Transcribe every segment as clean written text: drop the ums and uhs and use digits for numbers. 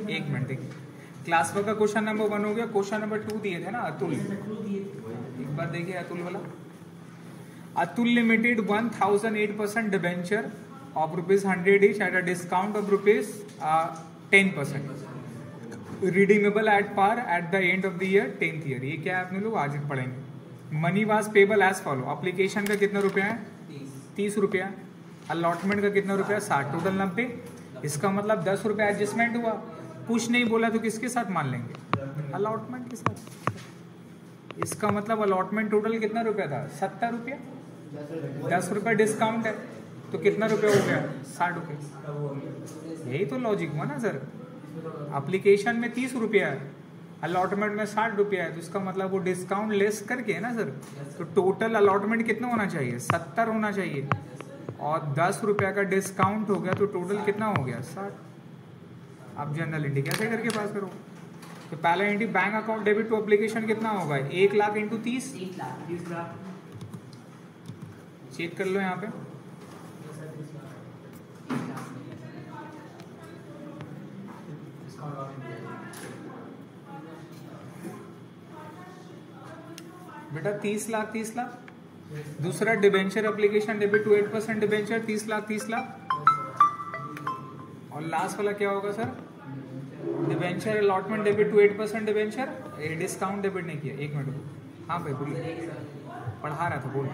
एक मिनट देखिए, class work का क्वेश्चन नंबर 1 हो गया, क्वेश्चन नंबर 2 दिए थे ना अतुल, एक बार देखिए अतुल वाला। Atul limited 1008% debenture of ₹100 each at a discount of ₹10%, redeemable at par at the end of the year 10th year. ये क्या है आपने लोग आज पढ़ेंगे। Money was payable as follow, application का कितना रुपया है 30 रुपया, अलॉटमेंट का कितना रुपया 60, टोटल 90। इसका मतलब 10 रुपया एडजस्टमेंट हुआ, कुछ नहीं बोला तो किसके साथ मान लेंगे, अलॉटमेंट के साथ। इसका मतलब अलॉटमेंट टोटल कितना रुपया था 70 रुपया, 10 रुपया डिस्काउंट है तो कितना रुपया हो गया 60 रुपये। यही तो लॉजिक हुआ ना सर, एप्लीकेशन में 30 रुपया है, अलॉटमेंट में 60 रुपया है, तो इसका मतलब वो डिस्काउंट लेस करके है ना सर। तो टोटल अलॉटमेंट कितना होना चाहिए 70 होना चाहिए, और 10 रुपया का डिस्काउंट हो गया तो टोटल कितना हो गया 60। आप जनरल एंट्री कैसे करके पास करो, तो पहला entry bank account debit to application कितना होगा 1 लाख इंटू 30, चेक कर लो यहाँ पे। बेटा 30 लाख 30 लाख, दूसरा debenture application debit to 8% debenture 30 lakh 30 lakh, और लास्ट वाला क्या होगा sir debenture allotment debit to 8% debenture, discount debit नहीं किया। एक मिनट, हाँ भाई बोलिए, पढ़ा रहा था बोल।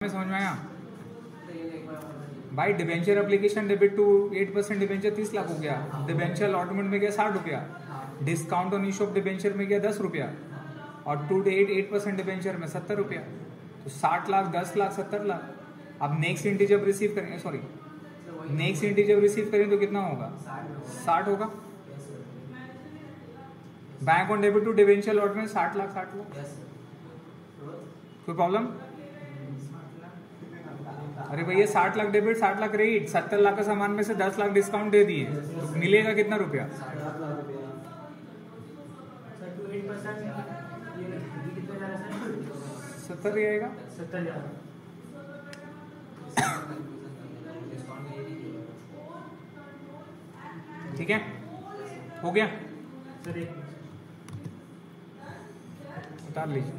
समझ में आया भाई। Debenture application debit to 8% debenture 30 lakh हो गया, डिबेंचर अलॉटमेंट में गया 60 रुपया, discount on issue of debenture में गया 10 रुपया, और टू डेट 8% डिबेंचर में 70 रुपया, तो 60 लाख 10 लाख 70 लाख। अब नेक्स्ट एंट्री जब रिसीव करेंगे, सॉरी नेक्स्ट एंट्री जब रिसीव करेंगे तो कितना होगा 60 होगा। Bank on debit to debenture allotment 60 lakh 60 lakh, कोई प्रॉब्लम। अरे भैया 60 लाख डेबिट 60 लाख क्रेडिट, 70 लाख का सामान में से 10 लाख डिस्काउंट दे दिए तो मिलेगा कितना रुपया 70 रहेगा। ठीक है, हो गया, उतार लीजिए।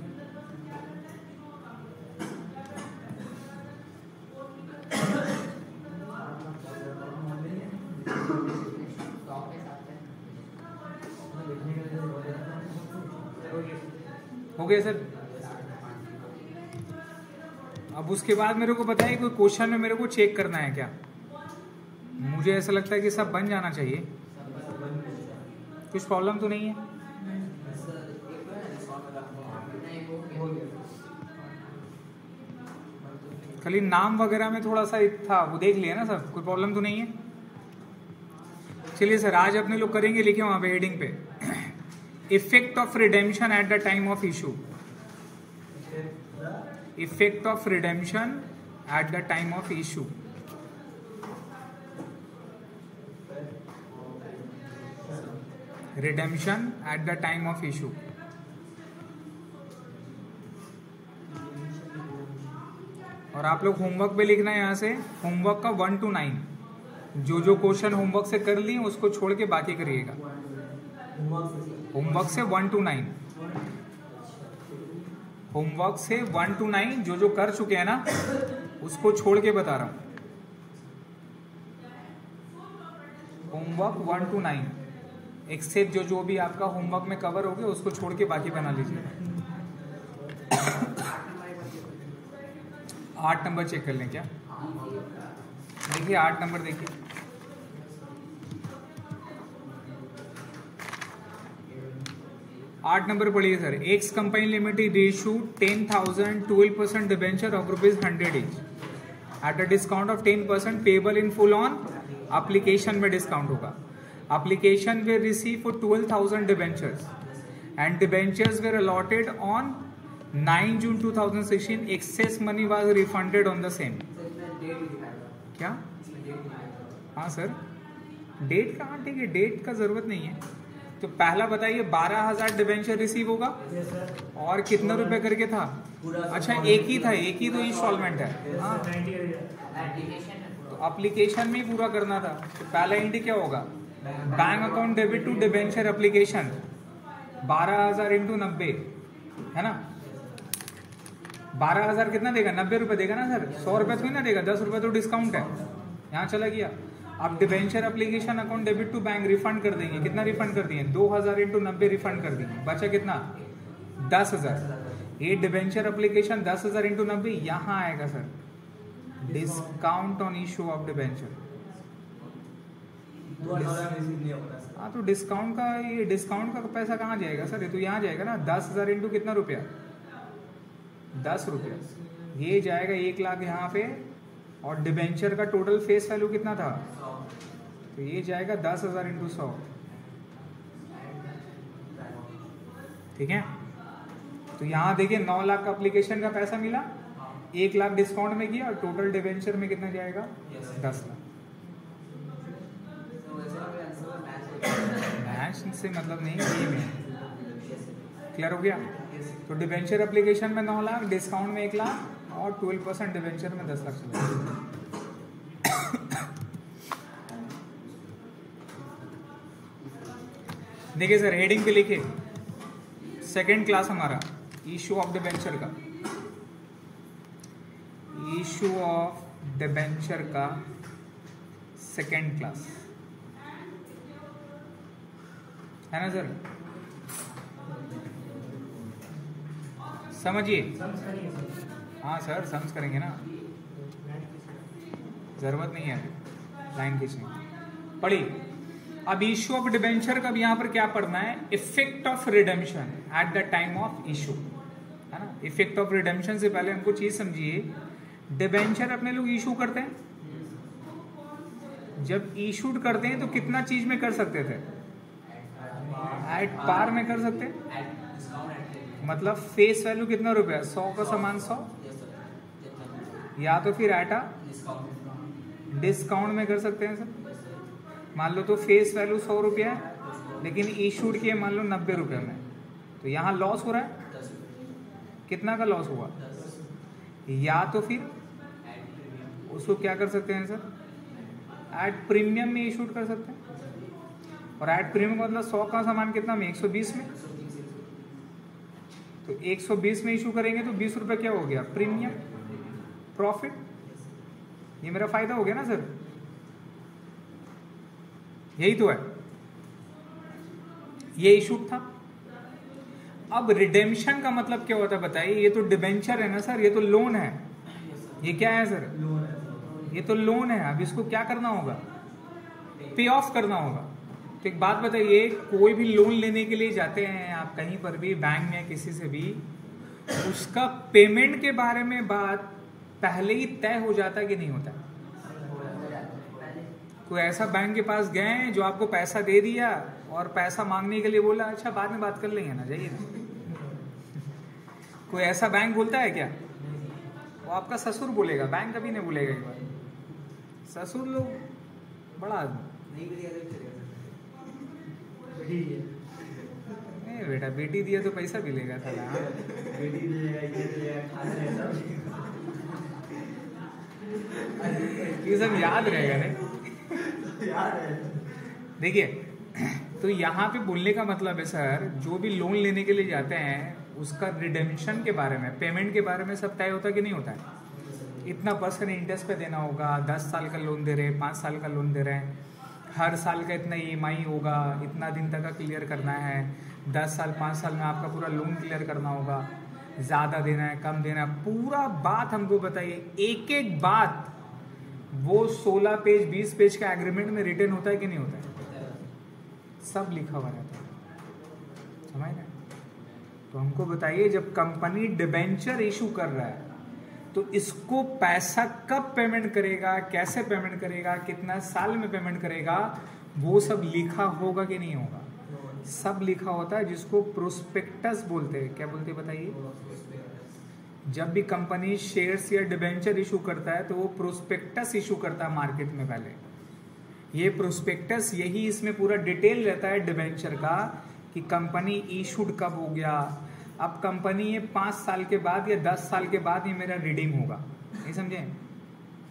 हो गया सर। अब उसके बाद मेरे को बताइए कोई क्वेश्चन में मेरे को चेक करना है क्या? मुझे ऐसा लगता है कि सब बन जाना चाहिए, कुछ प्रॉब्लम तो नहीं है। खाली नाम वगैरह में थोड़ा सा था, वो देख लिया ना सर, कोई प्रॉब्लम तो नहीं है। चलिए सर, आज अपने लोग करेंगे, लिखे वहां पे हेडिंग पे, effect of redemption at the time of issue. Effect of redemption at the time of issue. Redemption at the time of issue. और आप लोग होमवर्क पे लिखना है यहाँ से, होमवर्क का 1 to 9, जो क्वेश्चन होमवर्क से कर लिए उसको छोड़ के बाकी करिएगा। होमवर्क से 1 to 9, होमवर्क से 1 to 9 जो कर चुके हैं ना उसको छोड़ के बता रहा हूं। होमवर्क 1 to 9 एक्सेप्ट जो भी आपका होमवर्क में कवर हो गया उसको छोड़ के बाकी बना लीजिए। 8 नंबर चेक कर लें क्या? देखिए 8 नंबर देखिए, आठ नंबर पढ़िए sir. X company limited issue 10,000 12% debenture of ₹100 each at a discount of 10% payable in full on application में डिस्काउंट होगा। Application were receive for 12,000 debentures and debentures were allotted on 9 June 2016। Excess money was refunded on the same. क्या? हाँ sir, date कहाँ? ठीक है, date का जरूरत नहीं है। तो पहला बताइए 12,000 डिबेंचर रिसीव होगा और कितना रुपए करके था? अच्छा एक ही था, एक ही तो इंस्टॉलमेंट है। हाँ, तो एप्लीकेशन में ही पूरा करना था। तो पहला एंट्री क्या होगा? Bank account debit to debenture application 12,000 into 90 है ना। 12,000 कितना देगा? 90 रुपए देगा ना सर। 100 रुपए थोड़ी ना देगा, 10 रुपए तो डिस्काउंट है, यहाँ चला गया। अब debenture application account debit to bank refund कर देंगे। कितना रिफंड कर दिए? 2,000 इंटू 90 रिफंड कर दिए। बचा कितना? 10,000। ये डिबेंचर एप्लीकेशन 10,000 इंटू 90 यहाँ आएगा sir, discount on issue of debenture. हाँ, तो डिस्काउंट का, ये डिस्काउंट का पैसा कहाँ जाएगा सर? ये तो यहाँ जाएगा ना। 10,000 इंटू कितना रुपया? 10 रुपया। ये जाएगा 1 लाख यहाँ पे, और डिबेंचर का टोटल फेस वैल्यू कितना था? तो ये जाएगा 10,000 इंटू 100। ठीक है, तो यहाँ देखिए 9 लाख का एप्लीकेशन का पैसा मिला, 1 लाख डिस्काउंट में किया, और टोटल डिबेंचर में कितना जाएगा? 10 लाख। मैच से मतलब नहीं, ये में क्लियर हो गया। तो डिबेंचर एप्लीकेशन में 9 लाख, डिस्काउंट में 1 लाख, और 12% डिबेंचर में 10 लाख चला। देखिए सर, हेडिंग पे लिखे सेकेंड क्लास हमारा इशू ऑफ डिबेंचर का, इशू ऑफ डिबेंचर का सेकेंड क्लास है ना सर। समझिए। हाँ सर, समझ करेंगे ना, जरूरत नहीं है लाइन खींचने। पढ़िए अब इशू ऑफ डिबेंचर का यहाँ पर क्या पढ़ना है? Effect of redemption at the time of issue, है ना। इफेक्ट ऑफ रिडेम्पशन से पहले हमको चीज समझिए, डिबेंचर अपने लोग इशू करते हैं, जब इशूड करते हैं तो कितना चीज में कर सकते थे? एट पार में कर सकते, मतलब फेस वैल्यू कितना रुपया? 100 का सामान 100, या तो फिर एट डिस्काउंट में कर सकते हैं सर। मान लो तो फेस वैल्यू 100 रुपया है, लेकिन इशूड किए मान लो 90 रुपये में, तो यहाँ लॉस हो रहा है। कितना का लॉस हुआ? या तो फिर उसको क्या कर सकते हैं सर, एट प्रीमियम में इशूड कर सकते हैं। और एट प्रीमियम का मतलब 100 का सामान कितना में, 120 में। तो 120 में इशू करेंगे तो 20 रुपए क्या हो गया, प्रीमियम प्रॉफिट। ये मेरा फायदा हो गया ना सर, यही तो है, ये इशू था। अब रिडेम्पशन का मतलब क्या होता है बताइए, ये तो डिबेंचर है ना सर, ये तो लोन है। ये क्या है सर, ये तो लोन है। अब इसको क्या करना होगा, पे ऑफ करना होगा। तो एक बात बताइए, कोई भी लोन लेने के लिए जाते हैं आप कहीं पर भी, बैंक में किसी से भी, उसका पेमेंट के बारे में बात पहले ही तय हो जाता है कि नहीं होता? कोई ऐसा बैंक के पास गए जो आपको पैसा दे दिया और पैसा मांगने के लिए बोला अच्छा बाद में बात कर लेंगे ना, जाइए ना। कोई ऐसा बैंक बोलता है क्या? वो आपका ससुर बोलेगा, बैंक कभी नहीं बोलेगा। एक बार ससुर लोग बड़ा आदमी, नहीं बेटा बेटी दिया तो पैसा भी लेगा था। ये सब याद रहेगा नहीं। देखिए, तो यहाँ पे बोलने का मतलब है सर, जो भी लोन लेने के लिए जाते हैं उसका रिडेम्पशन के बारे में, पेमेंट के बारे में सब तय होता है कि नहीं होता है? इतना % इंटरेस्ट पे देना होगा, 10 साल का लोन दे रहे हैं, 5 साल का लोन दे रहे हैं, हर साल का इतना EMI होगा, इतना दिन तक का क्लियर करना है, 10 साल 5 साल में आपका पूरा लोन क्लियर करना होगा, ज़्यादा देना है कम देना है, पूरा बात हमको बताइए, एक एक बात वो 16 पेज 20 पेज का एग्रीमेंट में रिटर्न होता है कि नहीं होता है? सब लिखा हुआ रहता है, समझ रहे? तो हमको बताइए, जब कंपनी डिबेंचर इशू कर रहा है तो इसको पैसा कब पेमेंट करेगा, कैसे पेमेंट करेगा, कितना साल में पेमेंट करेगा, वो सब लिखा होगा कि नहीं होगा? सब लिखा होता है, जिसको प्रोस्पेक्टस बोलते हैं। क्या बोलते हैं बताइए? जब भी कंपनी शेयर्स या डिबेंचर इशू करता है तो वो प्रोस्पेक्टस इशू करता है मार्केट में। पहले ये प्रोस्पेक्टस, यही इसमें पूरा डिटेल रहता है डिबेंचर का कि कंपनी इशूड कब हो गया। अब कंपनी ये 5 साल के बाद या 10 साल के बाद ये मेरा रिडीम होगा, नहीं समझे?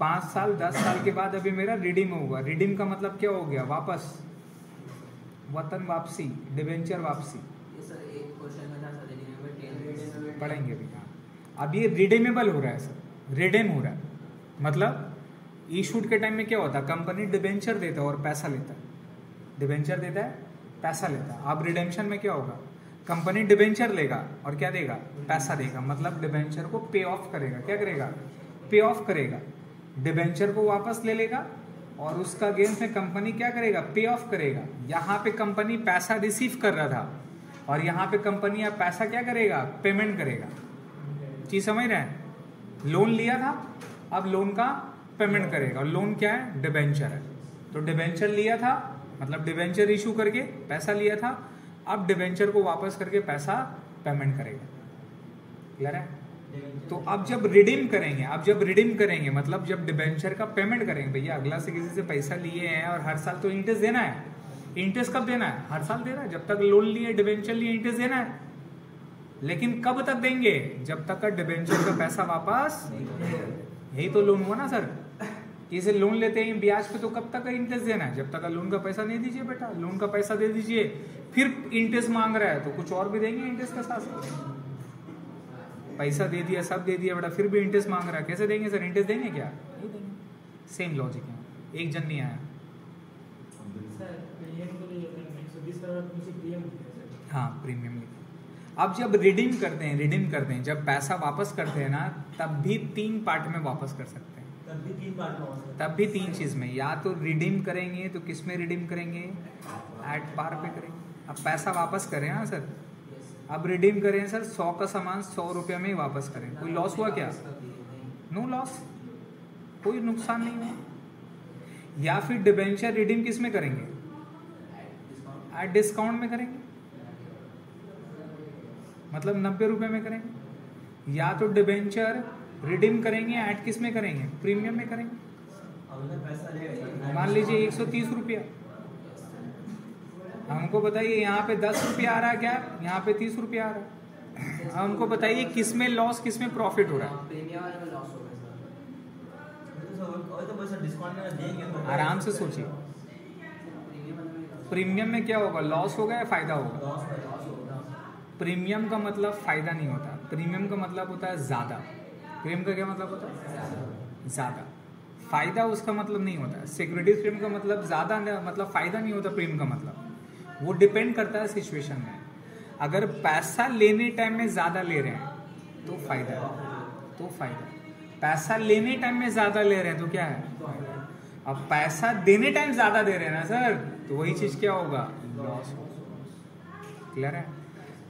5 साल 10 साल के बाद अभी मेरा रिडीम होगा। रिडीम का मतलब क्या हो गया, वापस, वतन वापसी, डिबेंचर वापसी। पढ़ेंगे भी। हाँ, अब ये रिडीमेबल हो रहा है सर, रिडीम हो रहा है, मतलब इशूड के टाइम में क्या होता है, कंपनी डिबेंचर देता है और पैसा लेता है, डिबेंचर देता है पैसा लेता है। अब रिडेम्पशन में क्या होगा, कंपनी डिबेंचर लेगा और क्या देगा, पैसा देगा, मतलब डिबेंचर को पे ऑफ करेगा। क्या करेगा, पे ऑफ करेगा, डिबेंचर को वापस ले लेगा और उसका अगेंस्ट में कंपनी क्या करेगा, पे ऑफ करेगा। यहाँ पे कंपनी पैसा रिसीव कर रहा था और यहाँ पे कंपनी अब पैसा क्या करेगा, पेमेंट करेगा। चीज समझ रहे हैं? लोन लिया था, अब लोन का पेमेंट करेगा, और लोन क्या है, डिबेंचर है। तो डिबेंचर लिया था मतलब डिबेंचर इशू करके पैसा लिया था, अब डिबेंचर को वापस करके पैसा पेमेंट करेगा। क्लियर है? तो अब जब रिडीम करेंगे मतलब जब डिबेंचर का पेमेंट करेंगे, भैया अगला से किसी से पैसा लिए हैं और हर साल तो इंटरेस्ट देना है। इंटरेस्ट कब देना है, हर साल देना है, जब तक लोन लिए डिबेंचर लिए इंटरेस्ट देना है। लेकिन कब तक देंगे, जब तक का डिबेंचर का पैसा वापस, यही तो लोन हुआ ना सर। इसे लोन लेते हैं ब्याज पे, तो कब तक का इंटरेस्ट देना है, जब तक का लोन का पैसा नहीं दीजिए बेटा। लोन का पैसा दे दीजिए, फिर इंटरेस्ट मांग रहा है तो कुछ और भी देंगे इंटरेस्ट का साथ। पैसा दे दिया, सब दे दिया बेटा, फिर भी इंटरेस्ट मांग रहा है, कैसे देंगे सर? इंटरेस्ट देंगे क्या? नहीं देंगे। सेम लॉजिक है, एक जन नहीं आया। हाँ, प्रीमियम लिखा। अब जब रिडीम करते हैं, जब पैसा वापस करते हैं ना, तब भी 3 पार्ट में वापस कर सकते हैं। तब भी 3 चीज में, या तो रिडीम करेंगे तो किस में रिडीम करेंगे, एट पार पे करेंगे। अब पैसा वापस करें, हाँ सर, अब रिडीम करें सर, 100 का सामान 100 रुपये में ही वापस करें, कोई लॉस हुआ क्या? नो लॉस, कोई नुकसान नहीं हुआ। या फिर डिबेंचर रिडीम किस में करेंगे, एट डिस्काउंट में करेंगे, मतलब 90 रुपये में करेंगे। या तो डिबेंचर रिडीम करेंगे एट किस में करेंगे, प्रीमियम में करेंगे। मान लीजिए 130 रुपया, हमको बताइए यहाँ पे 10 रुपया आ रहा है क्या, यहाँ पे 30 रुपया आ रहा है। हमको बताइए किस में लॉस किस में प्रॉफिट हो रहा है। आराम से सोचिए, प्रीमियम में क्या होगा, लॉस होगा या फायदा होगा? प्रीमियम का मतलब फायदा नहीं होता, प्रीमियम का मतलब होता है ज्यादा। प्रीमियम का क्या मतलब होता है? ज्यादा। फायदा उसका मतलब नहीं होता। सिक्योरिटीज प्रीमियम का मतलब ज्यादा, मतलब फायदा नहीं होता। प्रीमियम का मतलब वो डिपेंड करता है सिचुएशन में। अगर पैसा लेने टाइम में ज्यादा ले रहे हैं तो फायदा है, तो फायदा। पैसा लेने टाइम में ज्यादा ले रहे हैं तो क्या है? अब पैसा देने टाइम ज्यादा दे रहे हैं ना सर, तो वही चीज क्या होगा? लॉस होगा। क्लियर है?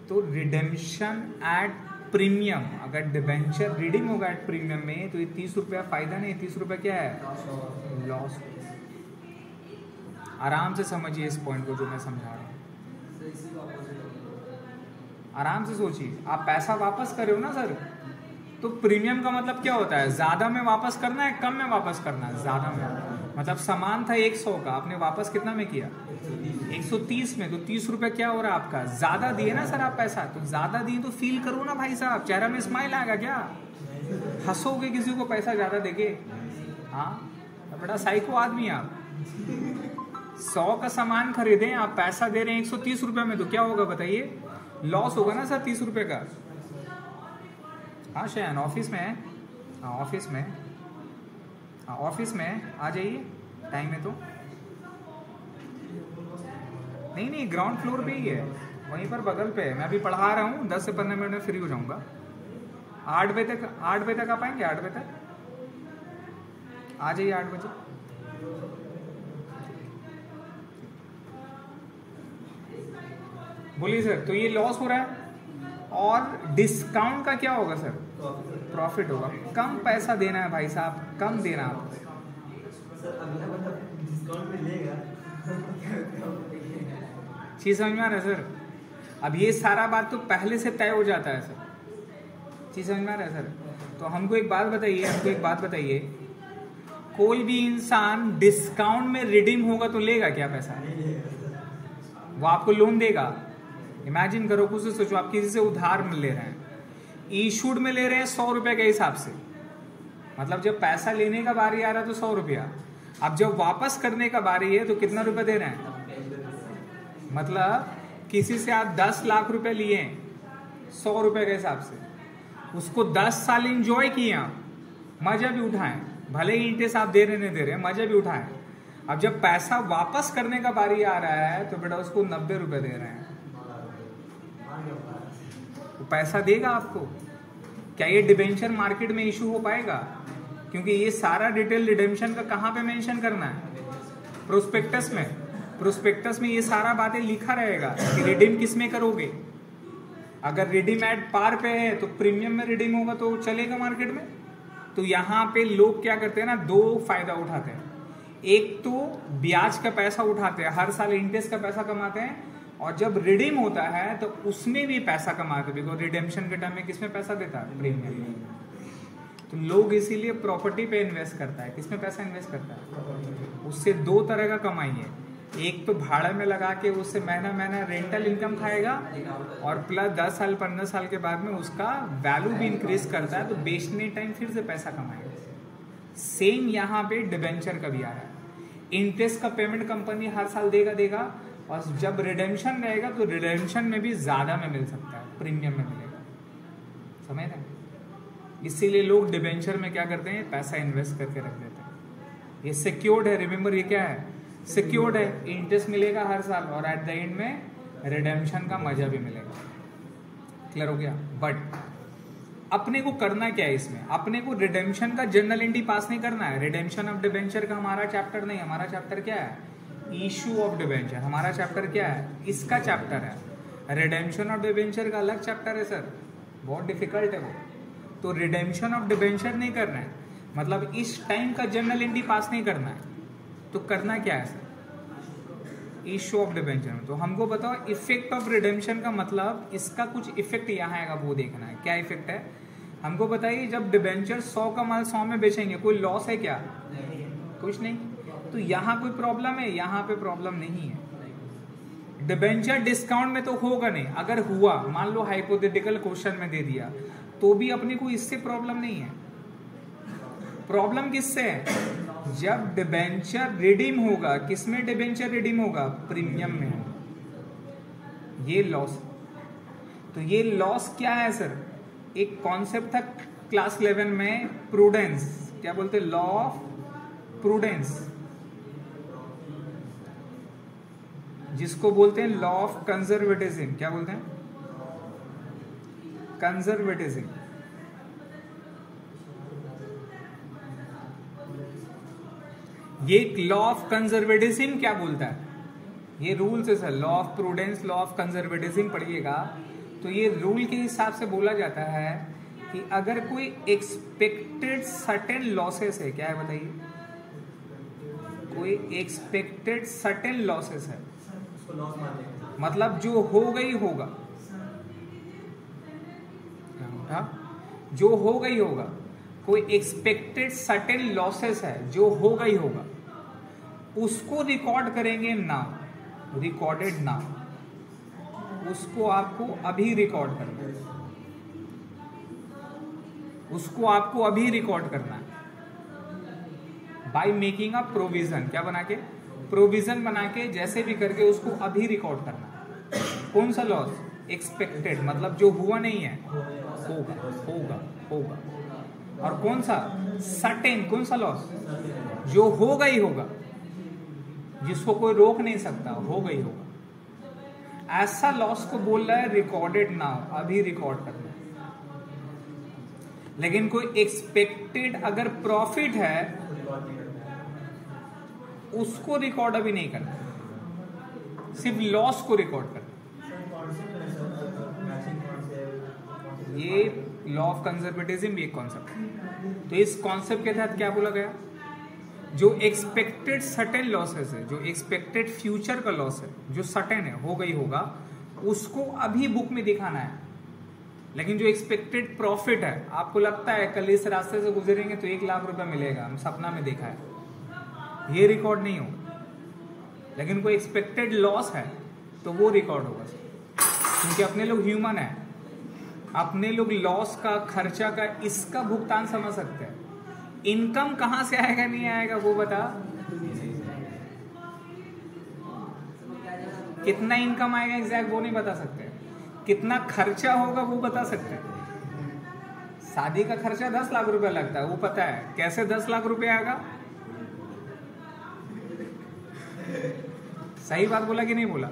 तो रिडेम्पशन एट प्रीमियम, अगर डिबेंचर रिडीम होगा एट प्रीमियम में तो ये 30 रुपया फायदा नहीं, 30 रुपया क्या है? लॉस। आराम से समझिए इस पॉइंट को जो मैं समझा रहा हूँ, आराम से सोचिए। आप पैसा वापस कर रहे हो ना सर, तो प्रीमियम का मतलब क्या होता है? ज्यादा में वापस करना है, कम में वापस करना है? ज्यादा में। मतलब सामान था 100 का, आपने वापस कितना में किया? 130 में। तो 30 रुपए क्या हो रहा है आपका? ज्यादा दिए ना सर आप पैसा, तो ज्यादा दिए तो फील करो ना भाई साहब, चेहरा में स्माइल आएगा क्या? हंसोगे किसी को पैसा ज्यादा देके? हाँ, बड़ा साइको आदमी आप। 100 का सामान खरीदे, आप पैसा दे रहे हैं 130 रुपए में, तो क्या होगा बताइए? लॉस होगा ना सर 30 रुपए का। हाँ शयन ऑफिस में है, हाँ ऑफिस में, हाँ ऑफिस में आ जाइए, टाइम है तो। नहीं नहीं, ग्राउंड फ्लोर पे ही है, वहीं पर बगल पे है। मैं अभी पढ़ा रहा हूँ, 10 से 15 मिनट में फ्री हो जाऊंगा। 8 बजे तक, 8 बजे तक आ पाएंगे? 8 बजे तक आ जाइए, 8 बजे। बोलिए सर। तो ये लॉस हो रहा है, और डिस्काउंट का क्या होगा सर? प्रॉफिट होगा। कम पैसा देना है भाई साहब, कम देना आपको। चीज समझ में आ रहा है सर? अब ये सारा बात तो पहले से तय हो जाता है सर। चीज समझ में आ रहा है सर? तो हमको एक बात बताइए, कोई भी इंसान डिस्काउंट में रिडीम होगा तो लेगा क्या पैसा? वो आपको लोन देगा? इमेजिन करो, कुछ सोचो, आप किसी से उधार में ले रहे हैं, इशूड में ले रहे हैं 100 रुपए के हिसाब से। मतलब जब पैसा लेने का बारी आ रहा है तो 100 रुपया, अब जब वापस करने का बारी है तो कितना रुपए दे रहे हैं? मतलब किसी से आप 10 लाख रुपए लिए 100 रुपए के हिसाब से, उसको 10 साल इंजॉय किए आप, मजा भी उठाएं, भले ही इंटरेस्ट आप दे रहे नहीं दे रहे, मजा भी उठाएं। अब जब पैसा वापस करने का बारी आ रहा है तो बेटा उसको 90 रुपए दे रहे हैं। वो पैसा देगा आपको? क्या ये डिबेंचर मार्केट में इशू हो पाएगा? क्योंकि ये सारा डिटेल रिडेम्पशन का कहाँ पे मेंशन करना है? प्रोस्पेक्टस में। प्रोस्पेक्टस में ये सारा बातें लिखा रहेगा कि रिडीम किस में करोगे। अगर रिडीम एट पार पे है तो प्रीमियम में रिडीम होगा तो चलेगा मार्केट में। तो यहाँ पे लोग क्या करते हैं ना, 2 फायदा उठाते हैं। एक तो ब्याज का पैसा उठाते हैं, हर साल इंटरेस्ट का पैसा कमाते हैं, और जब रिडीम होता है तो उसमें भी पैसा कमाते हैं, बिकॉज रिडेम्पशन के टाइम में किसमें पैसा देता है? प्रीमियम में। तो लोग इसीलिए प्रॉपर्टी पे इन्वेस्ट करता है। किसमें पैसा इन्वेस्ट करता है? उससे 2 तरह का कमाई है, एक तो भाड़े में लगा के उससे महीना महीना रेंटल इनकम खाएगा, और प्लस 10 साल 15 साल के बाद में उसका वैल्यू भी इंक्रीज करता है, तो बेचने टाइम फिर से पैसा कमाएगा। सेम यहाँ पे डिबेंचर का भी आ रहा है। इंटरेस्ट का पेमेंट कंपनी हर साल देगा, और जब रिडेम्पशन रहेगा तो रिडेम्पशन में भी ज्यादा में मिल सकता है, प्रीमियम में मिलेगा। समझ रहे हैं? इसीलिए लोग डिबेंचर में क्या करते हैं? पैसा इन्वेस्ट करके रख देते हैं। ये सिक्योर्ड है, रिमेंबर, ये क्या है? सिक्योर्ड है। इंटरेस्ट मिलेगा हर साल, और एट द एंड में रिडेम्पशन का मजा भी मिलेगा। क्लियर हो गया? बट अपने को करना क्या है इसमें? अपने को रिडेम्पशन का जर्नल एंट्री पास नहीं करना है। रिडेम्पशन ऑफ डिबेंचर का हमारा चैप्टर नहीं, हमारा चैप्टर क्या है? Issue of debenture. हमारा चैप्टर क्या है? इसका चैप्टर है। रिडेम्पशन ऑफ डिबेंचर का अलग चैप्टर है सर, बहुत डिफिकल्ट है वो। तो रिडेम्पशन ऑफ डिबेंचर नहीं करना है, मतलब इस टाइम का जर्नल एंट्री पास नहीं करना है। तो करना क्या है सर? इशू ऑफ डिबेंचर में तो हमको बताओ इफेक्ट ऑफ रिडेम्पशन का मतलब, इसका कुछ इफेक्ट यहाँ आएगा वो देखना है। क्या इफेक्ट है हमको बताइए। जब डिबेंचर 100 का माल 100 में बेचेंगे, कोई लॉस है क्या? कुछ नहीं। तो यहाँ कोई प्रॉब्लम है? यहाँ पे प्रॉब्लम नहीं है। डिबेंचर डिस्काउंट में तो होगा नहीं। अगर हुआ, मान लो हाइपोथेटिकल क्वेश्चन में दे दिया, तो भी अपने को इससे प्रॉब्लम नहीं है। प्रॉब्लम किससे है? जब डिबेंचर रिडीम होगा, किसमें डिबेंचर रिडीम होगा? प्रीमियम में होगा। ये लॉस, तो ये लॉस क्या है सर? एक कॉन्सेप्ट था क्लास 11 में, प्रूडेंस। क्या बोलते हैं? लॉ ऑफ प्रूडेंस, जिसको बोलते हैं लॉ ऑफ कंजर्वेटिज्म। क्या बोलते हैं? कंजर्वेटिज्म। ये लॉ ऑफ कंजर्वेटिज्म क्या बोलता है? ये रूल है sir, law of prudence, law of conservatism पढ़िएगा तो ये रूल के हिसाब से बोला जाता है कि अगर कोई एक्सपेक्टेड सर्टेन लॉसेस है, क्या है बताइए? कोई एक्सपेक्टेड सर्टेन लॉसेस है, मतलब जो होगा ही होगा, जो होगा ही होगा। कोई एक्सपेक्टेड सर्टेन लॉसेस है जो होगा ही होगा, उसको रिकॉर्ड करेंगे नाउ, रिकॉर्डेड नाउ। उसको आपको अभी रिकॉर्ड करना है, उसको आपको अभी रिकॉर्ड करना है बाय मेकिंग अ प्रोविजन। क्या बना के? प्रोविजन बना के, जैसे भी करके उसको अभी रिकॉर्ड करना है। कौन सा लॉस? एक्सपेक्टेड, मतलब जो हुआ नहीं है, होगा होगा होगा। और कौन सा? सर्टेन। कौन सा लॉस? जो होगा ही होगा, जिसको कोई रोक नहीं सकता, होगा ही होगा। ऐसा लॉस को बोल रहा है रिकॉर्डेड नाउ, अभी रिकॉर्ड करना है। लेकिन कोई एक्सपेक्टेड अगर प्रॉफिट है, उसको रिकॉर्ड अभी नहीं करना, सिर्फ लॉस को रिकॉर्ड करना। ये लॉ ऑफ कंजर्वेटिज्म एक कॉन्सेप्ट है। तो इस कॉन्सेप्ट के तहत क्या बोला गया? जो एक्सपेक्टेड सर्टेन लॉसेस है, जो एक्सपेक्टेड फ्यूचर का लॉस है, जो सर्टेन है, होगा ही होगा, उसको अभी बुक में दिखाना है। लेकिन जो एक्सपेक्टेड प्रॉफिट है, आपको लगता है कल इस रास्ते से गुजरेंगे तो 1 लाख रुपया मिलेगा, हम सपना में देखा है, ये रिकॉर्ड नहीं होगा। लेकिन कोई एक्सपेक्टेड लॉस है तो वो रिकॉर्ड होगा, क्योंकि अपने लोग ह्यूमन है, अपने लोग लॉस का, खर्चा का, इसका भुगतान समझ सकते हैं। इनकम कहां से आएगा नहीं आएगा वो बता, कितना इनकम आएगा एग्जैक्ट वो नहीं बता सकते, कितना खर्चा होगा वो बता सकते हैं। शादी का खर्चा 10 लाख रुपया लगता है, वो पता है, कैसे 10 लाख रुपया आएगा? सही बात बोला कि नहीं बोला?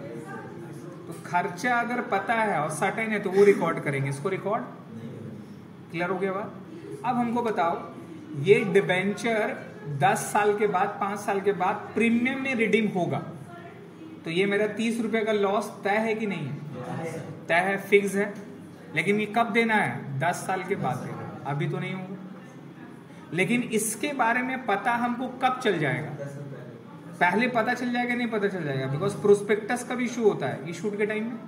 तो खर्चा अगर पता है और सर्टेन है तो वो रिकॉर्ड करेंगे, इसको रिकॉर्ड। क्लियर हो गया बात? अब हमको बताओ, ये डिबेंचर 10 साल के बाद, 5 साल के बाद प्रीमियम में रिडीम होगा, तो ये मेरा 30 रुपए का लॉस तय है कि नहीं है? तय है, फिक्स है। लेकिन ये कब देना है? 10 साल के बाद देना है, अभी तो नहीं होगा। लेकिन इसके बारे में पता हमको कब चल जाएगा? पहले पता चल जाएगा, नहीं पता चल जाएगा? बिकॉज प्रोस्पेक्टस का भी इशू होता है इशूड के टाइम में,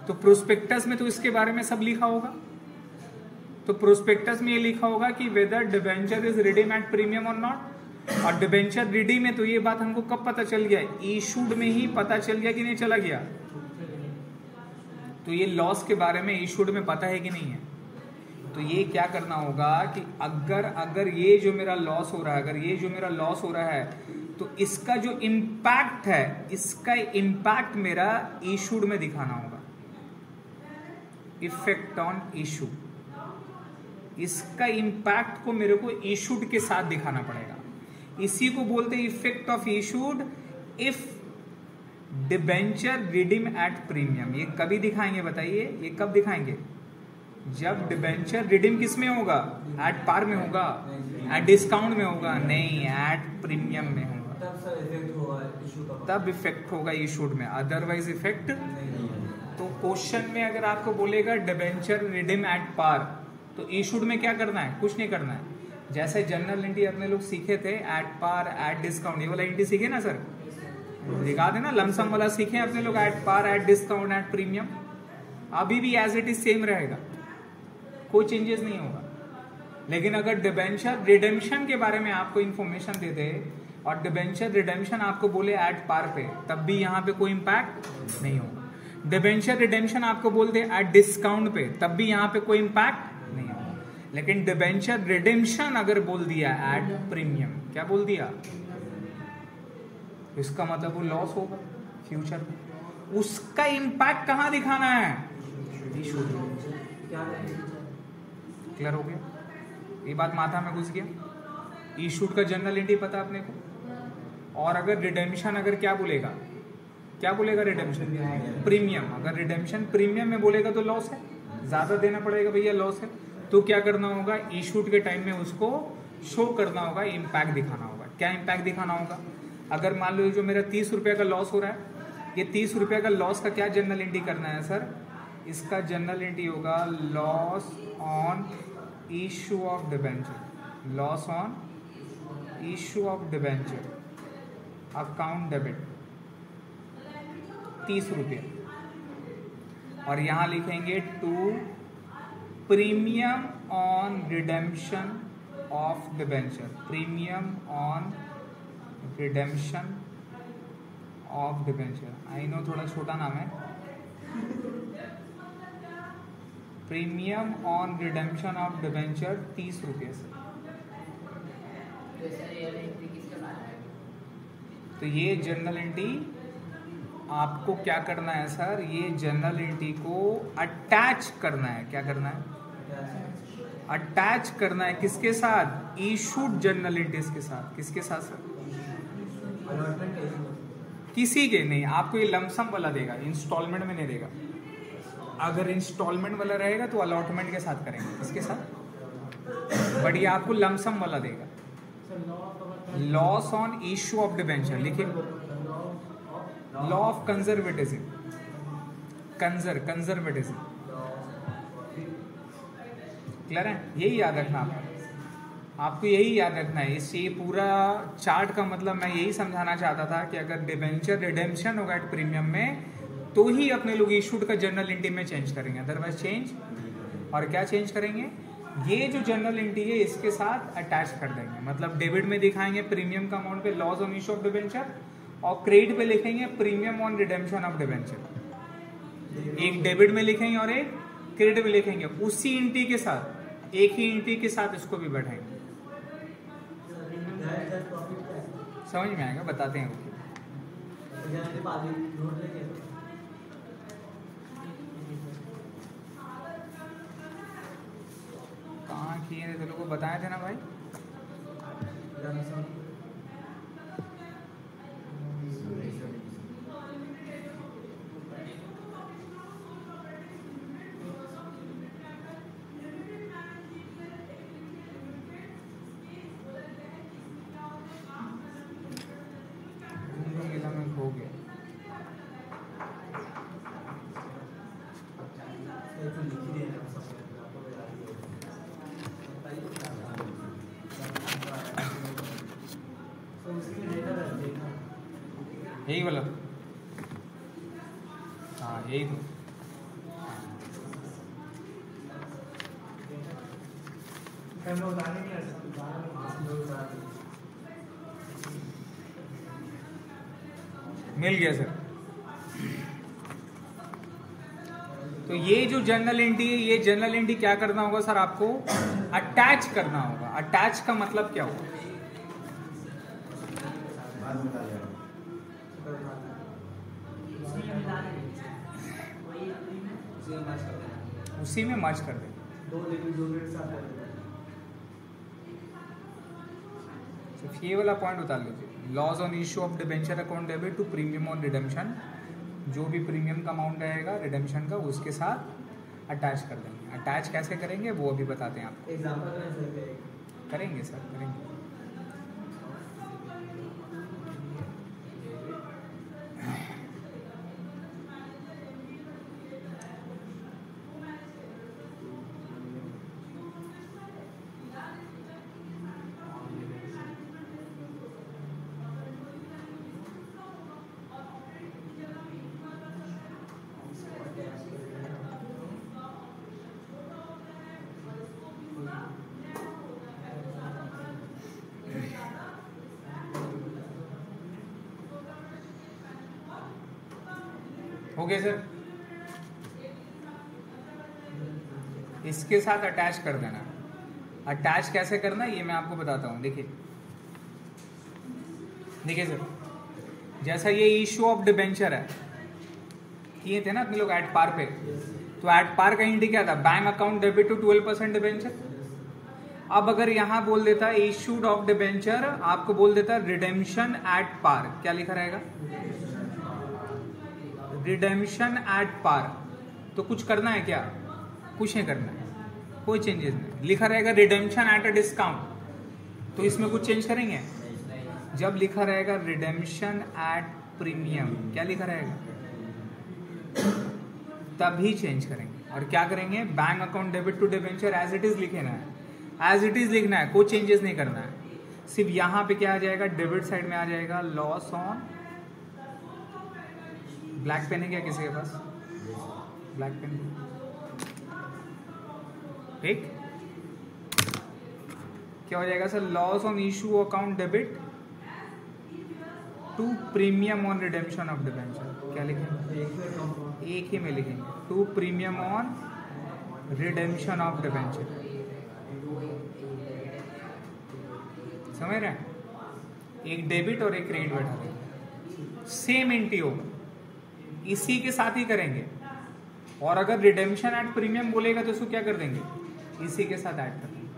तो प्रोस्पेक्टस में तो इसके बारे में सब लिखा होगा। तो प्रोस्पेक्टस में ये लिखा होगा कि whether debenture is redeem at premium और नॉट, और डिबेंचर रिडीम है, तो ये बात हमको कब पता चल गया? इशूड में ही पता चल गया कि नहीं चला गया? तो ये लॉस के बारे में इशूड में पता है कि नहीं है? तो ये क्या करना होगा कि अगर ये जो मेरा लॉस हो रहा है, अगर ये जो मेरा लॉस हो रहा है, तो इसका जो इम्पैक्ट है, इसका इम्पैक्ट मेरा इशूड में दिखाना होगा। इफेक्ट ऑन इशू, इसका इम्पैक्ट को मेरे को इशूड के साथ दिखाना पड़ेगा। इसी को बोलते हैं effect of issued if debenture redeem at premium. ये कभी दिखाएंगे बताइए? ये कब दिखाएंगे? जब डिबेंचर रिडीम किस में होगा? एट पार में होगा, एट डिस्काउंट में होगा? नहीं, एट प्रीमियम में होगा, तब इफेक्ट होगा इशूड में, अदरवाइज इफेक्ट। तो क्वेश्चन में अगर आपको बोलेगा डिबेंचर रिडीम एट पार, तो इशूड में क्या करना है? कुछ नहीं करना है। जैसे जनरल एंट्री अपने लोग सीखे थे, एट पार, एट डिस्काउंट, ये वाला एंट्री सीखे ना सर? दिखा देना, लमसम वाला सीखे अपने लोग, at par, at discount, at premium. अभी भी एज इट इज सेम रहेगा, कोई चेंजेस नहीं होगा। लेकिन अगर डिबेंचर रिडेम्पशन के बारे में आपको इंफॉर्मेशन दे दे और डिबेंचर रिडेम्पशन आपको बोले एट पार पे, तब भी यहाँ पे कोई इम्पैक्ट नहीं होगा। डिबेंचर रिडेम्पशन आपको बोल दे एट डिस्काउंट पे, तब भी यहाँ पे कोई इम्पैक्ट नहीं होगा। लेकिन डिबेंचर रिडेम्पशन अगर बोल दिया एट प्रीमियम, क्या बोल दिया, इसका मतलब वो लॉस होगा फ्यूचर में। उसका इंपैक्ट कहां दिखाना है, इशू। क्लियर हो गया, ये बात माथा में घुस गया। इशूड का जनरल एंट्री पता अपने को, और अगर रिडेम्पशन अगर क्या बोलेगा, क्या बोलेगा, रिडेम्पशन प्रीमियम। अगर रिडेम्पशन प्रीमियम में बोलेगा तो लॉस है, ज्यादा देना पड़ेगा भैया, लॉस है। तो क्या करना होगा, इशूड के टाइम में उसको शो करना होगा, इम्पैक्ट दिखाना होगा। क्या इम्पैक्ट दिखाना होगा, अगर मान लो जो मेरा 30 रुपए का लॉस हो रहा है, ये 30 रुपए का लॉस का क्या जनरल एंट्री करना है सर, इसका जनरल एंट्री होगा loss on issue of debenture, loss on issue of debenture, account debit 30 रुपये, और यहां लिखेंगे to premium on redemption of debenture, premium on redemption of debenture. I know थोड़ा छोटा नाम है, premium on redemption of debenture 30 रुपये से। तो ये जनरल एंट्री आपको क्या करना है सर, ये जनरल एंट्री को अटैच करना है। क्या करना है, अटैच करना है किसके साथ, इशूड जनरल एंट्रीज के साथ। किसके साथ सर, किसी के नहीं, आपको ये लमसम वाला देगा, इंस्टॉलमेंट में नहीं देगा। अगर इंस्टॉलमेंट वाला रहेगा तो अलॉटमेंट के साथ करेंगे, इसके साथ, बट ये आपको लमसम वाला देगा। Loss on issue of debenture लिखिए, law of conservatism, conservatism. Clear है, यही याद रखना आपको यही याद रखना है। इस ये पूरा चार्ट का मतलब मैं यही समझाना चाहता था कि अगर डिबेंचर रिडेम्पशन होगा एट प्रीमियम में, तो ही अपने लोग इशूड का जनरल एंट्री में चेंज करेंगे, अदरवाइज चेंज। और क्या चेंज करेंगे, ये जो जनरल एंट्री है इसके साथ अटैच कर देंगे। मतलब डेबिट में दिखाएंगे प्रीमियम का अमाउंट पे loss on issue of debenture, और क्रेडिट पे लिखेंगे premium on redemption of debenture. एक डेबिट में लिखेंगे और एक क्रेडिट में लिखेंगे, उसी एंट्री के साथ, एक ही एंट्री के साथ इसको भी बैठाएंगे। समझ में आएगा, बताते हैं। कहाँ किए थे, लोगों को बताए थे ना भाई। हो गया, यही वाला, हाँ यही तो। मिल गया सर। तो ये जो जनरल एंट्री है, ये जनरल एंट्री क्या करना होगा सर, आपको अटैच करना होगा। अटैच का मतलब क्या होगा, उसी में मर्ज कर देंगे। सिर्फ ये वाला पॉइंट उतार लीजिए, loss on issue of debenture account debit to premium on redemption, जो भी प्रीमियम का अमाउंट रहेगा रिडेम्पशन का, उसके साथ अटैच कर देंगे। अटैच कैसे करेंगे वो अभी बताते हैं आपको। करेंगे सर, करेंगे। हो गया सर, इसके साथ अटैच कर देना। अटैच कैसे करना है ये मैं आपको बताता हूँ। देखिए सर, जैसा ये इशू ऑफ डिबेंचर है, किए थे ना अपने लोग एट पार पे, तो एट पार का हिंट क्या था? Bank account debit to 12% debenture. अब अगर यहां बोल देता है इशूड ऑफ डिबेंचर, आपको बोल देता है रिडेम्पशन एट पार, क्या लिखा रहेगा? Redemption at par. तो कुछ करना है क्या? कुछ नहीं करना है, कोई चेंजेस नहीं, लिखा रहेगा रिडेम्पशन एट अ डिस्काउंट। तो इसमें कुछ चेंज करेंगे? जब लिखा रहेगा रिडेम्पशन एट प्रीमियम, क्या लिखा रहेगा? तभी चेंज करेंगे। और क्या करेंगे? Bank account debit to debenture as it is लिखना है, एज इट इज लिखना है, कोई चेंजेस नहीं करना है। सिर्फ यहां पे क्या आ जाएगा? डेबिट साइड में आ जाएगा लॉस ऑन, ब्लैक पेन है क्या किसी के पास? ब्लैक पेन, ठीक, क्या हो जाएगा sir? Loss on issue account debit to premium on redemption of debenture. क्या लिखेंगे? एक ही में लिखेंगे, to premium on redemption of debenture. समझ रहे हैं? एक डेबिट और एक क्रेडिट बैठा देंगे, सेम एंट्री होगा, इसी के साथ ही करेंगे। और अगर रिडेम्पशन एट प्रीमियम बोलेगा तो इसको क्या कर देंगे? इसी के साथ ऐड कर देंगे।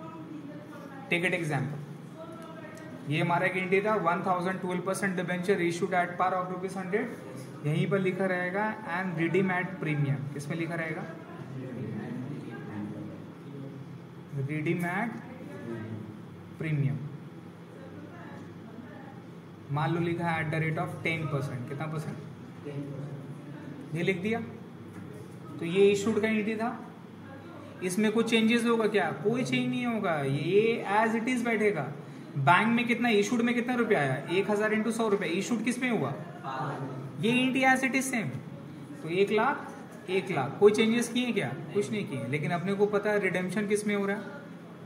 टेक इट एग्जाम्पल, ये हमारा एक एंट्री था 1012% debenture issued at par of ₹100। यहीं पर लिखा रहेगा एंड रिडीम एट प्रीमियम। किसमें लिखा रहेगा? Redeem at premium. मान लो लिखा है एट द रेट ऑफ 10%। कितना परसेंट? ये लिख दिया। तो ये इशूड का एंट्री था, इसमें कुछ चेंजेस होगा क्या? कोई चेंज नहीं होगा, ये एज इट इज बैठेगा। बैंक में कितना, इशूड में कितना रुपया आया? 1000 इंटू 100 रुपये। इशूड किस में हुआ? ये entry as it is same. तो 1 लाख 1 लाख, कोई चेंजेस किए क्या? कुछ नहीं किए। लेकिन अपने को पता है रिडेम्पशन किस में हो रहा है?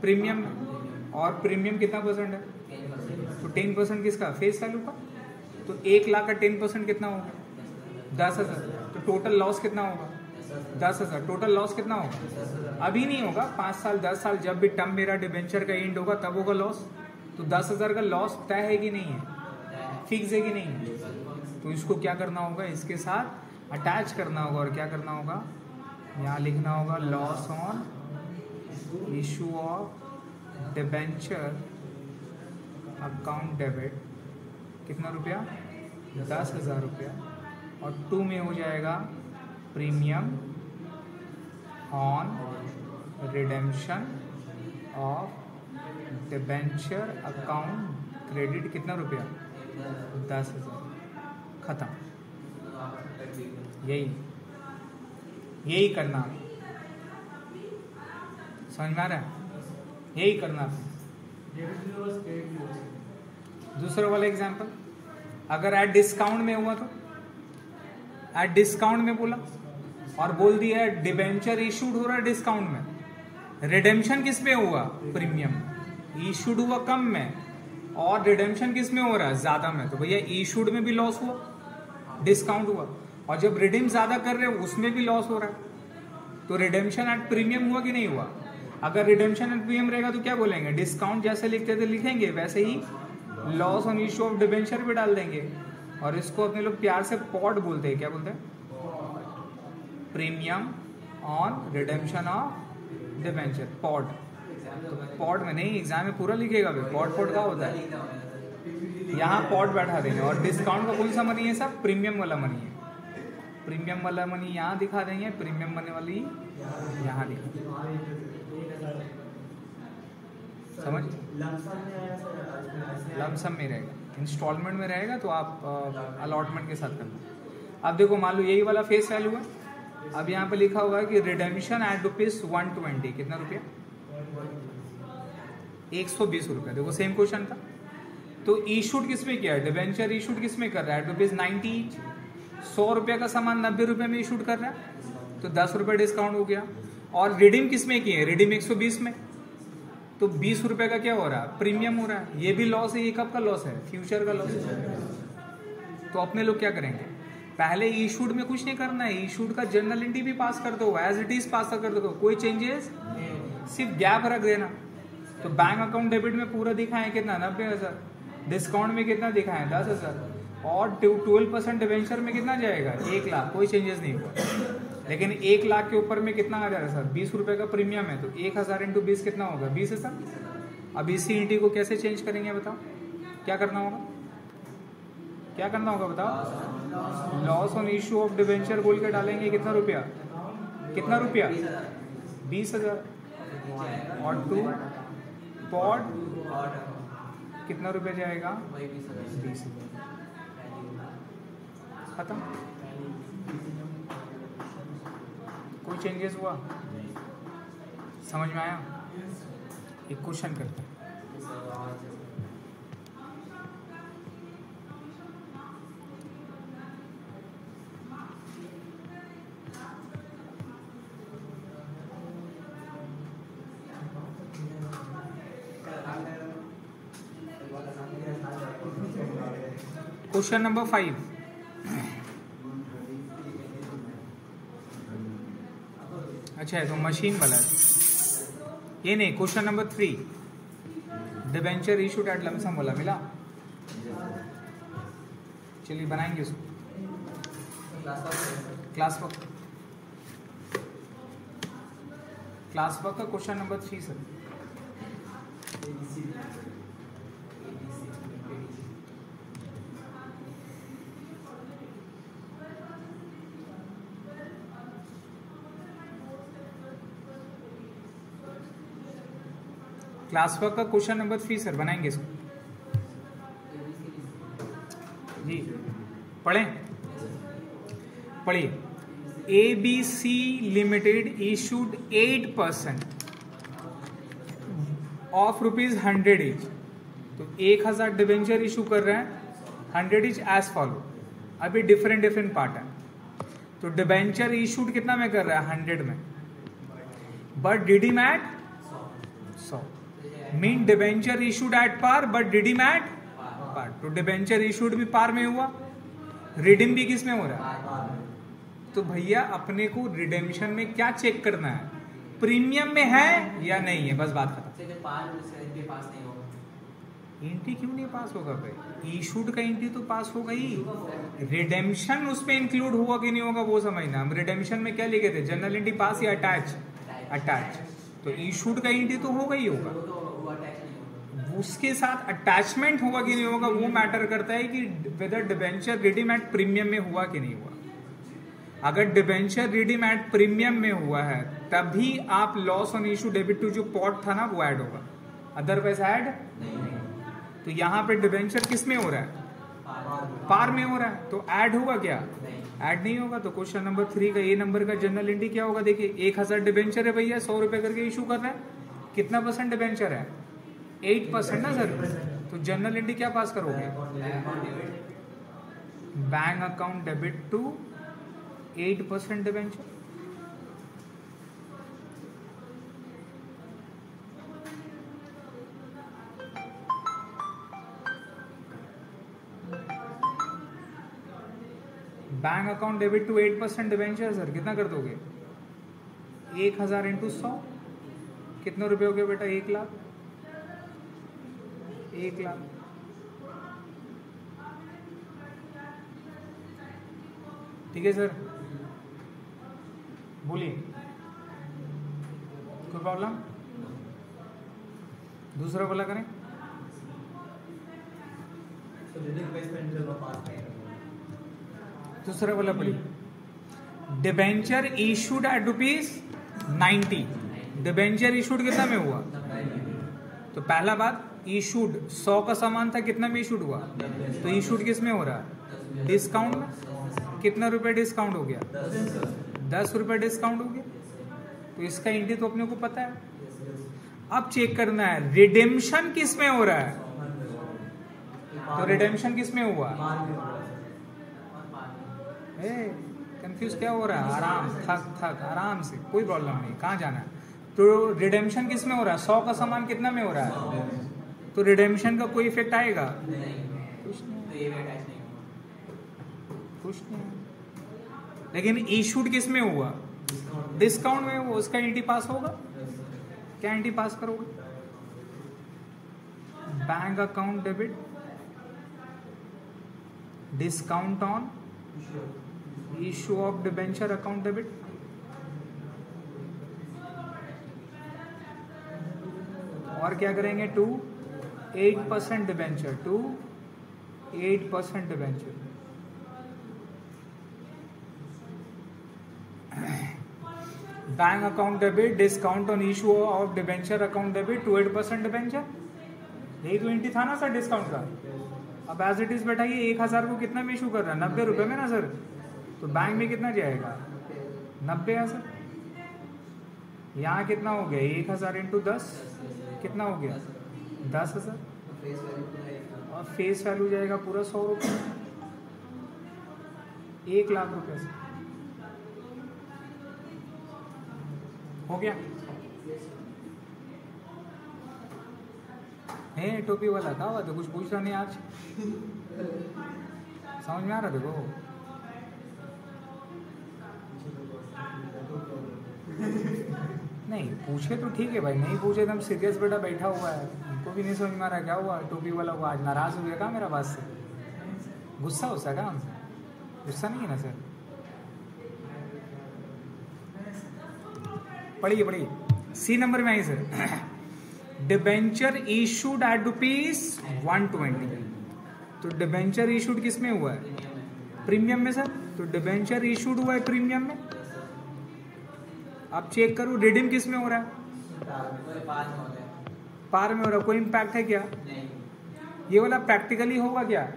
प्रीमियम में। और प्रीमियम कितना परसेंट है? तो 10% किसका? फेस वैल्यू का। तो 1 लाख का 10% कितना होगा? 10,000। तो टोटल लॉस कितना होगा? 10,000। टोटल लॉस कितना होगा? अभी नहीं होगा, 5 साल 10 साल जब भी टर्म मेरा डिबेंचर का एंड होगा तब होगा लॉस। तो 10,000 का लॉस तय है कि नहीं है? फिक्स है कि नहीं है? तो इसको क्या करना होगा? इसके साथ अटैच करना होगा। और क्या करना होगा? यहाँ लिखना होगा loss on issue of debenture account debit, कितना रुपया? 10,000 रुपया। और 2 में हो जाएगा premium on redemption of debenture account credit, कितना रुपया? 10,000। खत्म। यही करना, समझ में आ रहा है? यही करना। दूसरा वाला एग्जांपल, अगर एट डिस्काउंट में हुआ तो एट डिस्काउंट में बोला और बोल दिया डिबेंचर इशूड हो रहा है डिस्काउंट में, रिडेम्पशन किस में हुआ? प्रीमियम। इशूड हुआ कम में और रिडेम्पशन किस में हो रहा है? ज्यादा में। तो भैया इशूड में भी लॉस हुआ, डिस्काउंट हुआ, और जब रिडीम ज्यादा कर रहे हो उसमें भी लॉस हो रहा है। तो रिडेम्पशन एट प्रीमियम हुआ कि नहीं हुआ? अगर रिडेम्पशन एट प्रीमियम रहेगा तो क्या बोलेंगे? डिस्काउंट जैसे लिखते थे लिखेंगे, वैसे ही loss on issue of debenture भी डाल देंगे। और इसको अपने लोग प्यार से पॉड बोलते हैं। क्या बोलते हैं? Premium on redemption of debenture, pod. तो पॉड में नहीं, एग्जाम में पूरा लिखेगा भाई, पॉड का होता है। यहाँ पॉड बैठा देंगे। और डिस्काउंट का कौन सा मनी है? सब प्रीमियम वाला मनी है। प्रीमियम वाला मनी यहाँ दिखा देंगे, प्रीमियम मनी वाली यहाँ दिखा देंगे। समझ? लमसम में रहेगा, इंस्टॉलमेंट में रहेगा तो आप अलॉटमेंट के साथ करना। अब देखो, मान लो यही वाला फेस वैल्यू है। अब यहाँ पे लिखा हुआ है कि रिडेम्पशन एट ₹120। कितना रुपया? 120 रुपया। देखो सेम क्वेश्चन था। तो इशूड किसमें किया है? डिबेंचर इशूड किसमें कर रहा है? ₹90 ईच। 100 रुपया का सामान 90 रुपये में इशूड कर रहा है, तो 10 रुपये डिस्काउंट हो गया। और रिडीम किसमें किए? रिडीम 120 में, तो 20 रुपए का क्या हो रहा है? प्रीमियम हो रहा है। ये भी लॉस है। ये कब का लॉस है? फ्यूचर का लॉस है। तो अपने लोग क्या करेंगे? पहले इशूड में कुछ नहीं करना है, इशूड का जर्नल एंट्री भी पास कर दो, एज इट इज पास कर दो, कोई चेंजेस, सिर्फ गैप रख देना। तो बैंक अकाउंट डेबिट में पूरा दिखाएं कितना 90,000, डिस्काउंट में कितना दिखाएं 10,000 और 12% डिवेंचर में कितना जाएगा 1 लाख, कोई चेंजेस नहीं हुआ। लेकिन 1 लाख के ऊपर में कितना आ जा रहा है सर 20 रुपए का प्रीमियम है, तो 1000 इंटू 20 कितना होगा 20,000। अब इसी इंटी को कैसे चेंज करेंगे बताओ, क्या करना होगा, क्या करना होगा बताओ, loss on issue of debenture बोल के डालेंगे कितना रुपया 20,000 और टू पॉड कितना रुपया जाएगा 20,000, खत्म। कोई चेंजेस हुआ, समझ में आया। एक क्वेश्चन करते हैं, क्वेश्चन नंबर 5। अच्छा है तो मशीन वाला ये नहीं, question number 3 debenture issued eight lump sum वाला मिला। चलिए बनाएंगे उसको, क्लास वर्क का question number 3 sir. Class work का क्वेश्चन नंबर 3 सर, बनाएंगे इसको जी। पढ़िए ABC limited issued 8% of ₹100 each, तो 1000 डिवेंचर इशू कर रहे हैं 100 ईच एज फॉलो। अभी डिफरेंट पार्ट है, तो डिवेंचर इशूड कितना में कर रहा है 100 में, but redeem at 100 mean debenture issued at par but redeem at par. तो डिवेंचर इशूड भी पार में हुआ, रिडीम भी किस में हो रहा है। तो भैया अपने को रिडेम्पशन में क्या चेक करना है, प्रीमियम में है या नहीं है, बस बात खत्म। एंट्री क्यों नहीं पास होगा भाई, इशूड का एंट्री तो पास होगा ही, रिडेम्पशन उसमें इंक्लूड हुआ कि नहीं होगा वो समझना। हम रिडेम्पशन में क्या लिखे थे, जनरल एंट्री पास या अटैच, तो इशूड का एंट्री तो होगा ही होगा, उसके साथ अटैचमेंट होगा कि नहीं होगा वो मैटर करता है कि whether debenture redeem at premium में हुआ कि नहीं हुआ। अगर डिबेंचर रिडीम एट प्रीमियम में हुआ है तभी आप loss on issue debit to जो पॉट था ना वो ऐड होगा, अदरवाइज ऐड नहीं। तो यहाँ पे डिबेंचर किस में हो रहा है, पार में हो रहा है, तो ऐड होगा क्या, ऐड नहीं होगा। तो क्वेश्चन नंबर 3 का ए नंबर का जनरल एंट्री क्या होगा, देखिए 1000 डिबेंचर है भैया, 100 रुपए करके इशू कर रहे हैं, कितना % डिबेंचर है 8% ना सर, तो जनरल एंट्री क्या पास करोगे, bank account debit to 8% debenture. Bank account debit to 8% debenture sir, कितना कर दोगे 1000 इंटू 100, कितने रुपए हो गए बेटा 1 लाख। ठीक है सर, बोलिए कोई प्रॉब्लम, दूसरा वाला करें। दूसरा वाला पढ़िए, debenture issued eight ₹90, debenture issued कितना में हुआ, तो पहला बात इशूड 100 का सामान था, कितना में इशूड हुआ, तो इशूड किस में हो रहा है, डिस्काउंट में, कितना रुपए डिस्काउंट हो गया 10 रुपए डिस्काउंट हो गया, तो इसका एंट्री तो अपने को पता है। अब चेक करना है रिडेम्पशन किस में हो रहा है, तो रिडेम्पशन किस में हुआ, कंफ्यूज क्या हो रहा है, आराम थक आराम से, कोई प्रॉब्लम नहीं, कहाँ जाना है। तो रिडेम्पशन किस में हो रहा है, 100 का सामान कितना में हो रहा है, तो रिडेम्पशन का कोई इफेक्ट आएगा, कुछ नहीं। लेकिन इशूड किस में हुआ, डिस्काउंट में हुआ, उसका एंट्री पास होगा, क्या एंट्री पास करोगे, bank account debit, discount on issue of debenture account debit, और क्या करेंगे, to 8% debenture, to 8% debenture. Bank account debit, discount on issue of debenture account debit to 8% debenture. यही तो एंट्री था ना सर डिस्काउंट का। अब एज इट इज बैठाइए, 1000 को कितना में इशू कर रहा है, 90 रुपए में ना सर, तो बैंक में कितना जाएगा, 90 है सर। यहाँ कितना हो गया, 1000 इंटू 10 कितना हो गया, 10,000, और फेस वैल्यू जाएगा पूरा 100 रुपये, 1 लाख रुपए से हो गया। है टोपी वाला था, हुआ तो कुछ पूछ रहा नहीं आज, समझ में आ रहा देखो। नहीं पूछे तो ठीक है भाई, नहीं पूछे तो हम सीरियस बेटा बैठा हुआ है, उनको भी नहीं समझ में आ रहा क्या हुआ। टोपी वाला हुआ आज नाराज हो गया क्या मेरा बात से, गुस्सा होता क्या हमसे, गुस्सा नहीं है ना सर। पढ़िए पढ़िए, सी नंबर में आई सर, डिबेंचर इशूड एट ₹120। तो डिबेंचर इशूड किस में हुआ है, प्रीमियम में सर, तो डिबेंचर इशूड हुआ है प्रीमियम में। अब चेक करो रिडीम किस में हो रहा है, पार में हो रहा है, कोई इम्पैक्ट है क्या, ये वाला प्रैक्टिकली होगा क्या,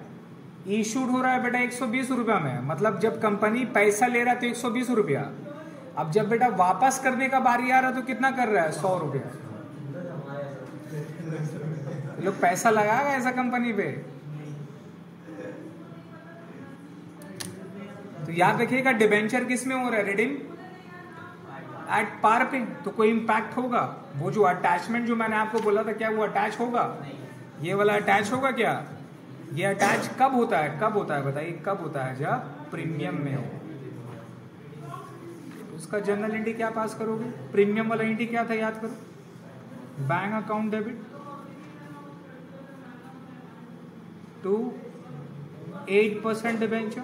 इशूड हो रहा है बेटा 120 रुपया में, मतलब जब कंपनी पैसा ले रहा है तो 120 रुपया, अब जब बेटा वापस करने का बारी आ रहा है तो कितना कर रहा है, 100 रुपया। लोग पैसा लगाएगा ऐसा कंपनी पे, तो याद रखिएगा डिबेंचर किस में हो रहा है, रिडीम एट पार पे, तो कोई इम्पैक्ट होगा। वो जो अटैचमेंट जो मैंने आपको बोला था क्या वो अटैच होगा, ये वाला अटैच होगा क्या, ये अटैच कब होता है, कब होता है बताइए, कब होता है, जब प्रीमियम में हो। उसका जनरल एंट्री क्या पास करोगे, प्रीमियम वाला एंट्री क्या था याद करो, bank account debit to 8% debenture,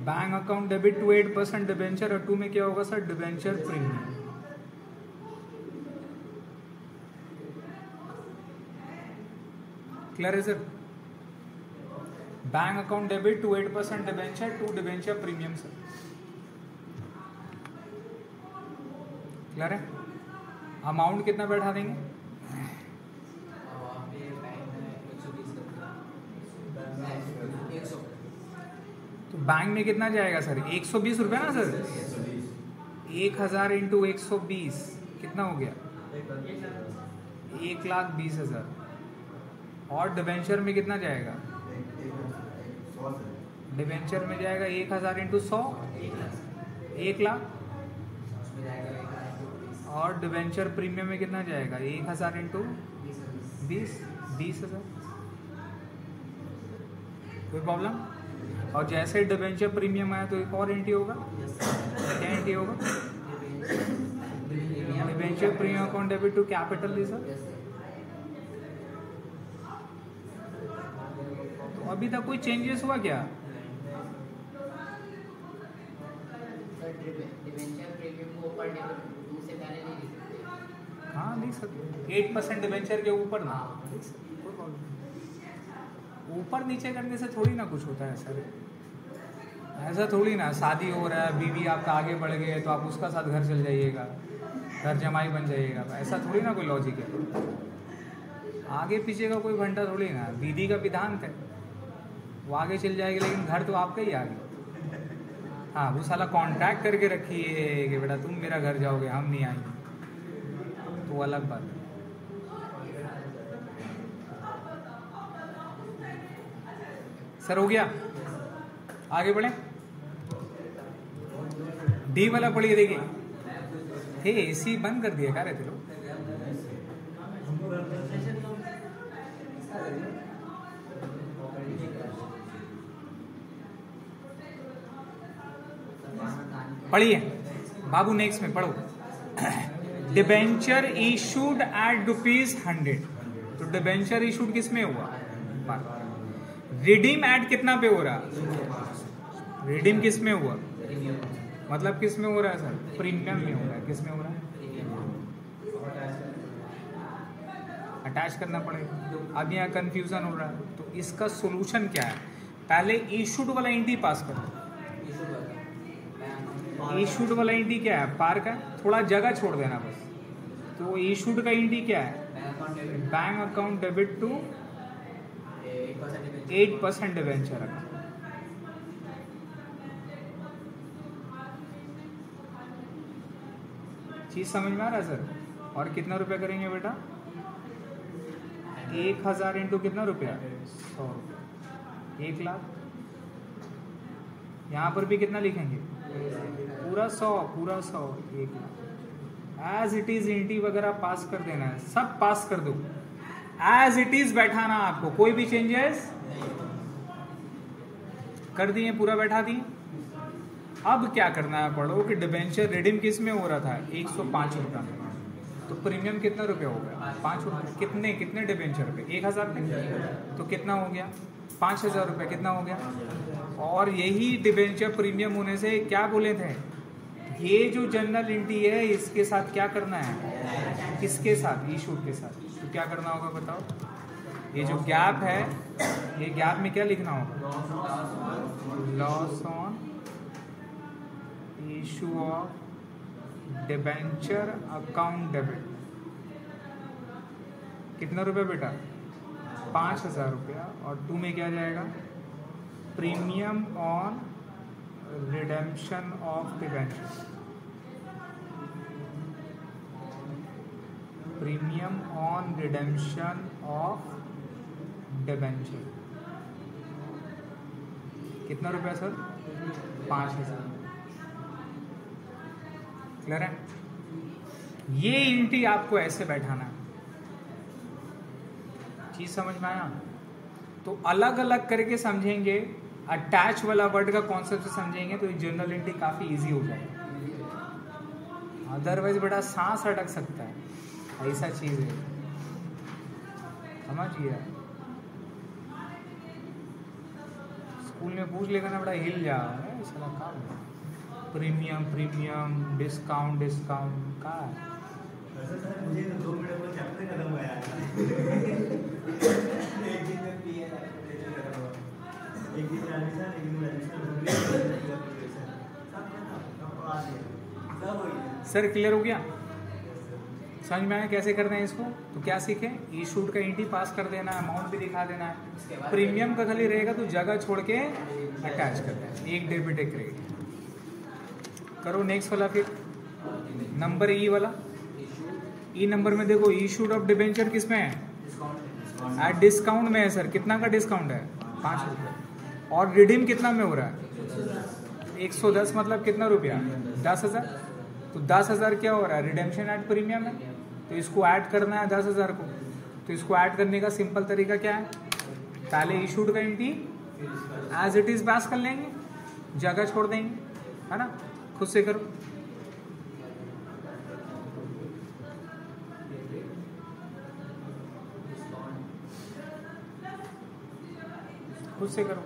bank account debit to 8% debenture, और टू में क्या होगा सर, डिबेंचर प्रीमियम। क्लियर है sir, bank account debit to 8% debenture to debenture premium sir, clear है। अमाउंट कितना बैठा देंगे, तो बैंक में कितना जाएगा सर, 120 रुपया ना सर, 1000 इंटू 120 कितना हो गया, 1,20,000, और डिबेंचर में कितना जाएगा, डिबेंचर में जाएगा 1000 इंटू 100 1 लाख, और डिबेंचर प्रीमियम में कितना जाएगा, 1000 इंटू 20,000। कोई प्रॉब्लम। और जैसे डिबेंचर प्रीमियम आया तो एक और एंट्री होगा, क्या एंट्री होगा, debenture premium account debit to capital reserve. तो अभी तक कोई चेंजेस हुआ क्या, हाँ लिख सकते, 8% डिबेंचर के ऊपर ना, ऊपर नीचे करने से थोड़ी ना कुछ होता है सर, ऐसा थोड़ी ना, शादी हो रहा है, बीवी आपका आगे बढ़ गए तो आप उसका साथ घर चल जाइएगा, घर जमाई बन जाइएगा, ऐसा थोड़ी ना कोई लॉजिक है, आगे पीछे का कोई घंटा थोड़ी ना, विधि का विधान है, वो आगे चल जाएगी लेकिन घर तो आपका ही आगे। हाँ वो साला कॉन्ट्रैक्ट करके रखी है कि बेटा तुम मेरा घर जाओगे हम नहीं आएंगे, तो अलग बात है। सर हो गया, आगे बढ़े, डी वाला पढ़िए देखिए। हे एसी बंद कर दिया क्या रहते लोग, पढ़िए बाबू, नेक्स्ट में पढ़ो। डिबेंचर इशूड एट ₹100, तो डिबेंचर इशूड किस में हुआ? रिडीम एट कितना पे हो रहा? रिडीम किस में हुआ? मतलब किस में हो रहा है सर? प्रीमियम में हो रहा है। किस में हो रहा है? अटैच करना पड़ेगा। अब यहाँ कंफ्यूजन हो रहा है, तो इसका सोल्यूशन क्या है? पहले इशूड वाला एंटी पास करो। इशूड वाला एंटी क्या है? पार का, थोड़ा जगह छोड़ देना बस। तो इशूड का एंटी क्या है? Bank account debit to 8% debenture account. चीज समझ में आ रहा है सर? और कितना रुपया करेंगे बेटा? 1000 इंटू कितना रुपया? 100 रुपया, 1 लाख। यहाँ पर भी कितना लिखेंगे? पूरा 100, 1 लाख। एज इट इज इंटी वगैरह पास कर देना है, सब पास कर दो। एज इट इज बैठाना आपको, कोई भी चेंजेस कर दिए, पूरा बैठा दिए। अब क्या करना है? पढ़ो कि डिबेंचर रिडीम किस में हो रहा था? 105 रुपया में। तो प्रीमियम कितना रुपया हो गया? 5 रुपये। कितने कितने डिबेंचर पे? 1000 पे। तो कितना हो गया? 5000 रुपये। कितना हो गया? और यही डिबेंचर प्रीमियम होने से क्या बोले थे? ये जो जनरल एंट्री है इसके साथ क्या करना है? किसके साथ? इशूड के साथ। तो क्या करना होगा बताओ? ये जो गैप है, ये गैप में क्या लिखना होगा? Loss on issue of debenture account debit. कितना रुपया बेटा? 5000 रुपया। और 2 में क्या जाएगा? Premium on redemption of debenture. Premium on redemption of debenture. कितना रुपया सर? 5000। क्लियर है? ये एंट्री आपको ऐसे बैठाना है। चीज समझ में आया? तो अलग अलग करके समझेंगे, अटैच वाला वर्ड का कॉन्सेप्ट से समझेंगे तो जनरल एंट्री काफी इजी हो जाएगा। अदरवाइज बड़ा सांस अटक सकता है, ऐसा चीज है, समझिए। स्कूल में पूछ लेगा ना, बड़ा हिल जा साला काम। प्रीमियम प्रीमियम, डिस्काउंट डिस्काउंट का मुझे 2 मिनट में चैप्टर खत्म हुआ यार। एक दिन में पीए खत्म हुआ, एक दिन एडमिशन, एक दिन सर क्लियर हो गया? समझ में आया कैसे करना है इसको? तो क्या सीखे? इशूड का एंट्री पास कर देना, अमाउंट भी दिखा देना है। प्रीमियम का खाली रहेगा तो जगह छोड़ के अटैच कर देना, एक डेबिट एक क्रेडिट। करो नेक्स्ट वाला। फिर नंबर ई वाला। ई नंबर में देखो, इशूड ऑफ डिबेंचर किस में है? एट डिस्काउंट में है सर। कितना का डिस्काउंट है? 5 रुपये। और रिडीम कितना में हो रहा है? 110। मतलब कितना रुपया? 10,000। तो 10,000 क्या हो रहा है? रिडेम्पशन एट प्रीमियम है, तो इसको ऐड करना है 10,000 को। तो इसको ऐड करने का सिंपल तरीका क्या है? पहले इशूड का entry as it is pass कर लेंगे, जगह छोड़ देंगे, है ना? खुद से करो। खुद से करो।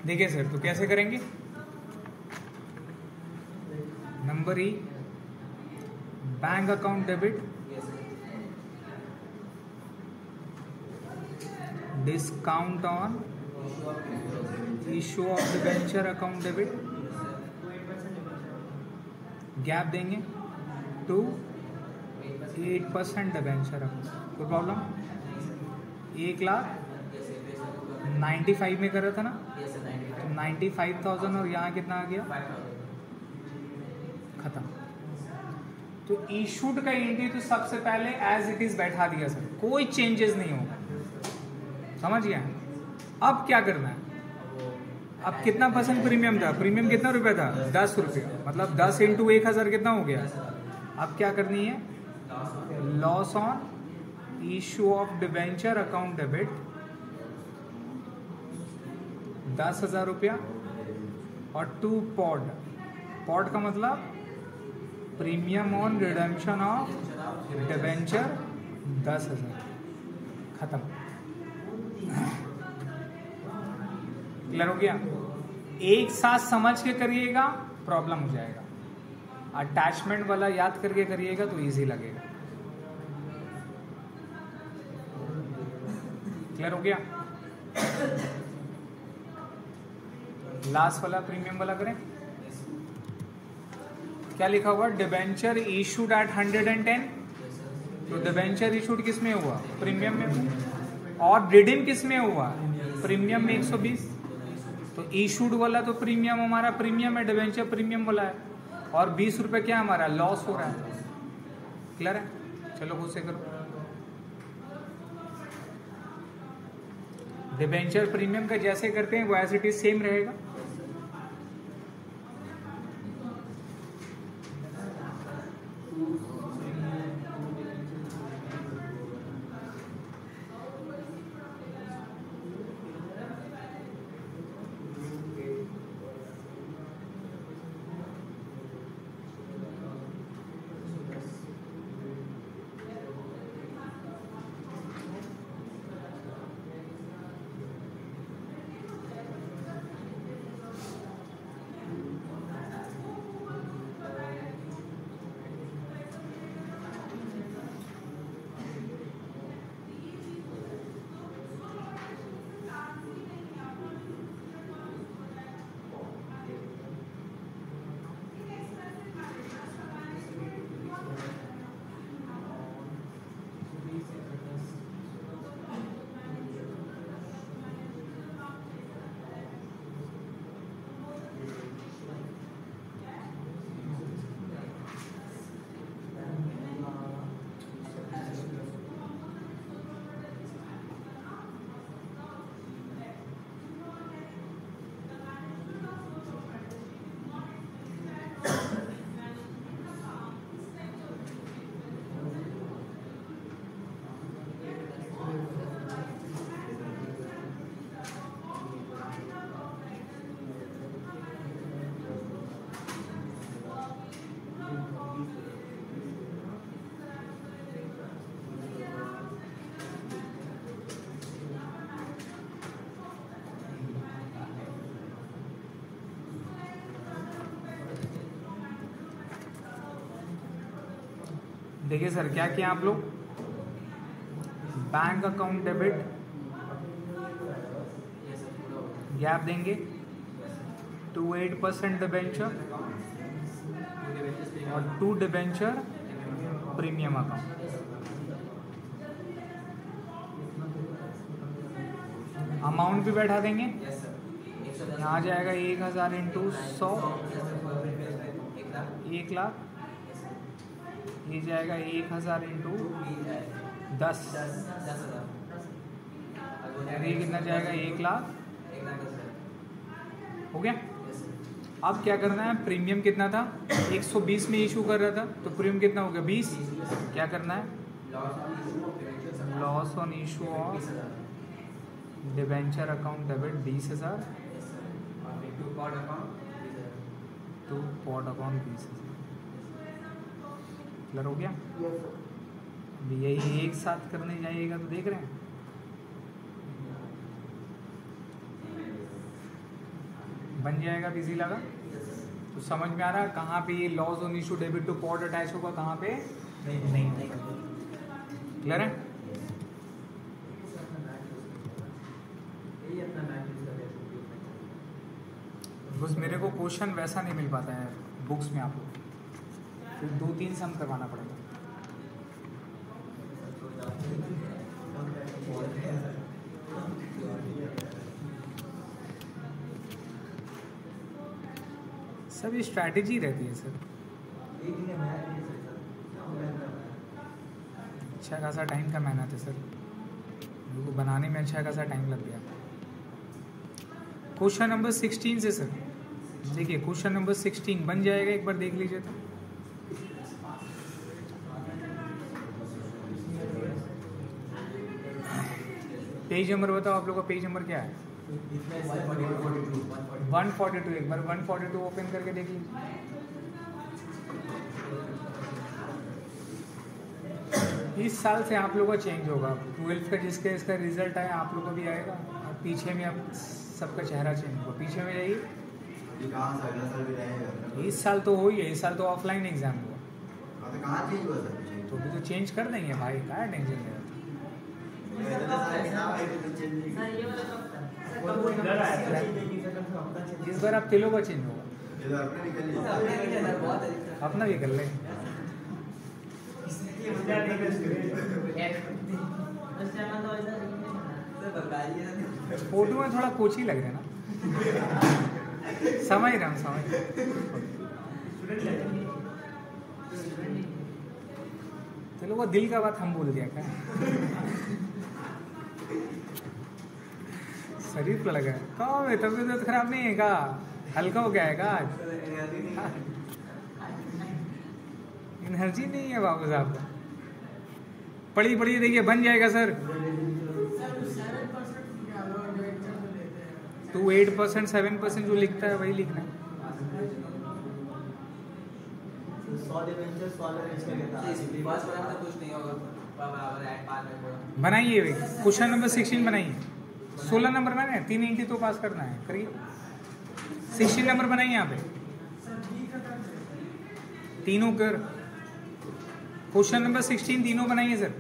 देखिए सर, तो कैसे करेंगे? Number E, bank account debit, discount on issue of debenture account debit, gap देंगे टू 8% डिबेंचर अकाउंट। कोई प्रॉब्लम? 1,95,000 में कर रहा था ना, तो 95,000 और यहाँ कितना आ गया, खत्म। तो इशूड का एंट्री तो सबसे पहले एज इट इज बैठा दिया सर, कोई चेंजेस नहीं होगा, समझ गया? अब क्या करना है, अब कितना परसेंट प्रीमियम था, प्रीमियम कितना रुपया था, 10 रुपया, मतलब 10 इंटू 1,000 कितना हो गया। अब क्या करनी है, loss on issue of debenture account debit 10,000 रुपया और 2 पॉड, पॉड का मतलब premium on redemption of debenture 10,000, खत्म। क्लियर हो गया? एक साथ समझ के करिएगा प्रॉब्लम हो जाएगा, अटैचमेंट वाला याद करके करिएगा तो इजी लगेगा। क्लियर हो गया? लास्ट वाला प्रीमियम वाला करें। क्या लिखा हुआ, डिबेंचर इशूड एट 110, तो डिबेंचर इशूड किस में हुआ, प्रीमियम में, और रिडीम किस में हुआ, प्रीमियम में 120। तो इशूड वाला तो प्रीमियम हमारा प्रीमियम है, डिबेंचर प्रीमियम वाला है, और 20 रुपए क्या हमारा लॉस हो रहा है। क्लियर है? चलो खुद से करो। डिबेंचर प्रीमियम का जैसे करते हैं वो एज इट इज सेम रहेगा। देखिए सर क्या किया आप लोग, बैंक अकाउंट डेबिट गैप देंगे टू 8% डिबेंचर और 2 डिबेंचर प्रीमियम अकाउंट। अमाउंट भी बैठा देंगे, यहाँ आ जाएगा 1,000 इंटू 100 1 लाख, ये जाएगा 1,000 इंटू 10, ये कितना जाएगा 1 लाख, हो गया। अब क्या करना है, प्रीमियम कितना था 120 में इशू कर रहा था, तो प्रीमियम कितना हो गया 20। क्या करना है, loss on issue of debenture account debit 20,000, to pod account 20,000। Clear हो गया? यही एक साथ करने जाइएगा तो देख रहे हैं बन जाएगा, इजी लगा तो समझ में आ रहा है कहाँ पे ये loss on issue debit to pod attach होगा, कहाँ पे नहीं। क्लियर है? बस मेरे को क्वेश्चन वैसा नहीं मिल पाता है बुक्स में आपको, फिर 2-3 सम करवाना पड़ेगा। सब ये स्ट्रैटेजी रहती है सर। अच्छा खासा टाइम का मेहनत है सर, मेरे को बनाने में अच्छा खासा टाइम लग गया। क्वेश्चन नंबर 16 से सर देखिए, क्वेश्चन नंबर 16 बन जाएगा, एक बार देख लीजिए तो। पेज नंबर बताओ आप लोग का, पेज नंबर क्या है? 142। एक बार 142 ओपन करके देख लीजिए। इस साल से आप लोगों का चेंज होगा। 12th का जिसका इसका रिजल्ट आया आप लोग का भी आएगा, और पीछे में अब सबका चेहरा चेंज होगा। पीछे में जाइए। इस साल तो हो ही है, इस साल तो ऑफलाइन एग्जाम हुआ, तो भी तो चेंज कर देंगे भाई, क्या टेंशन ले रहा। इस बार आप तिलों का चेंज होगा, अपना भी कर ले। फोटो में थोड़ा कोची लग रहा है ना, समझ रहा हूँ समझ। चलो वो दिल का बात हम बोल दिया क्या? शरीर को लगा है कहाँ है, तबीयत खराब नहीं है का? हल्का हो गया है का? एनर्जी नहीं है बाबू साहब। पढ़ी पढ़ी देखिए, बन जाएगा सर। 2 8% 7% जो लिखता है वही लिखना है। बनाइए क्वेश्चन नंबर 16 बनाइए। 16 नंबर बनाए, 3 इंटी तो पास करना है, करिए। 16 नंबर बनाइए यहाँ पे, तीनों कर। क्वेश्चन नंबर 16 तीनों बनाइए सर।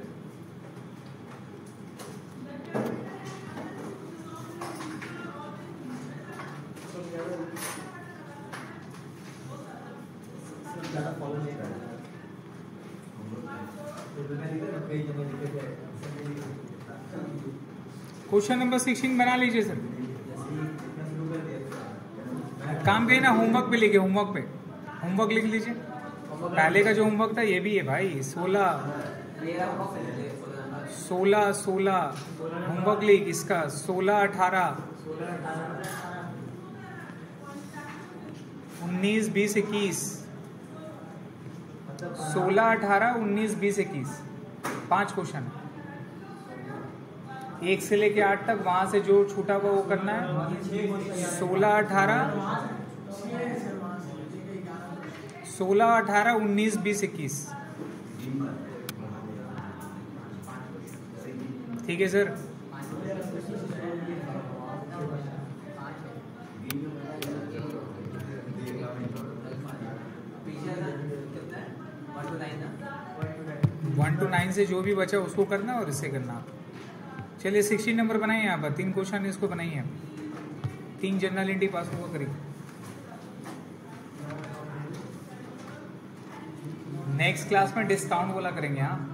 क्वेश्चन नंबर 16 बना लीजिए सर। काम करिए ना, होमवर्क पे लिखे, होमवर्क पे होमवर्क लिख लीजिए। पहले का जो होमवर्क था ये भी है भाई। 16 होमवर्क लिख इसका। 16 18 19 20 21 16 18 19 20 21 5 क्वेश्चन है। 1 से लेके 8 तक, वहां से जो छूटा हुआ वो करना है। 16 18 19 20 21। ठीक है सर। वन टू 9 से जो भी बचा उसको करना और इससे करना आप। चलिए 16 नंबर बनाइए यहाँ पर। 3 क्वेश्चन इसको बनाइए आप। 3 जनरल इंडी पास होगा करीब। नेक्स्ट क्लास में डिस्काउंट वाला करेंगे। हाँ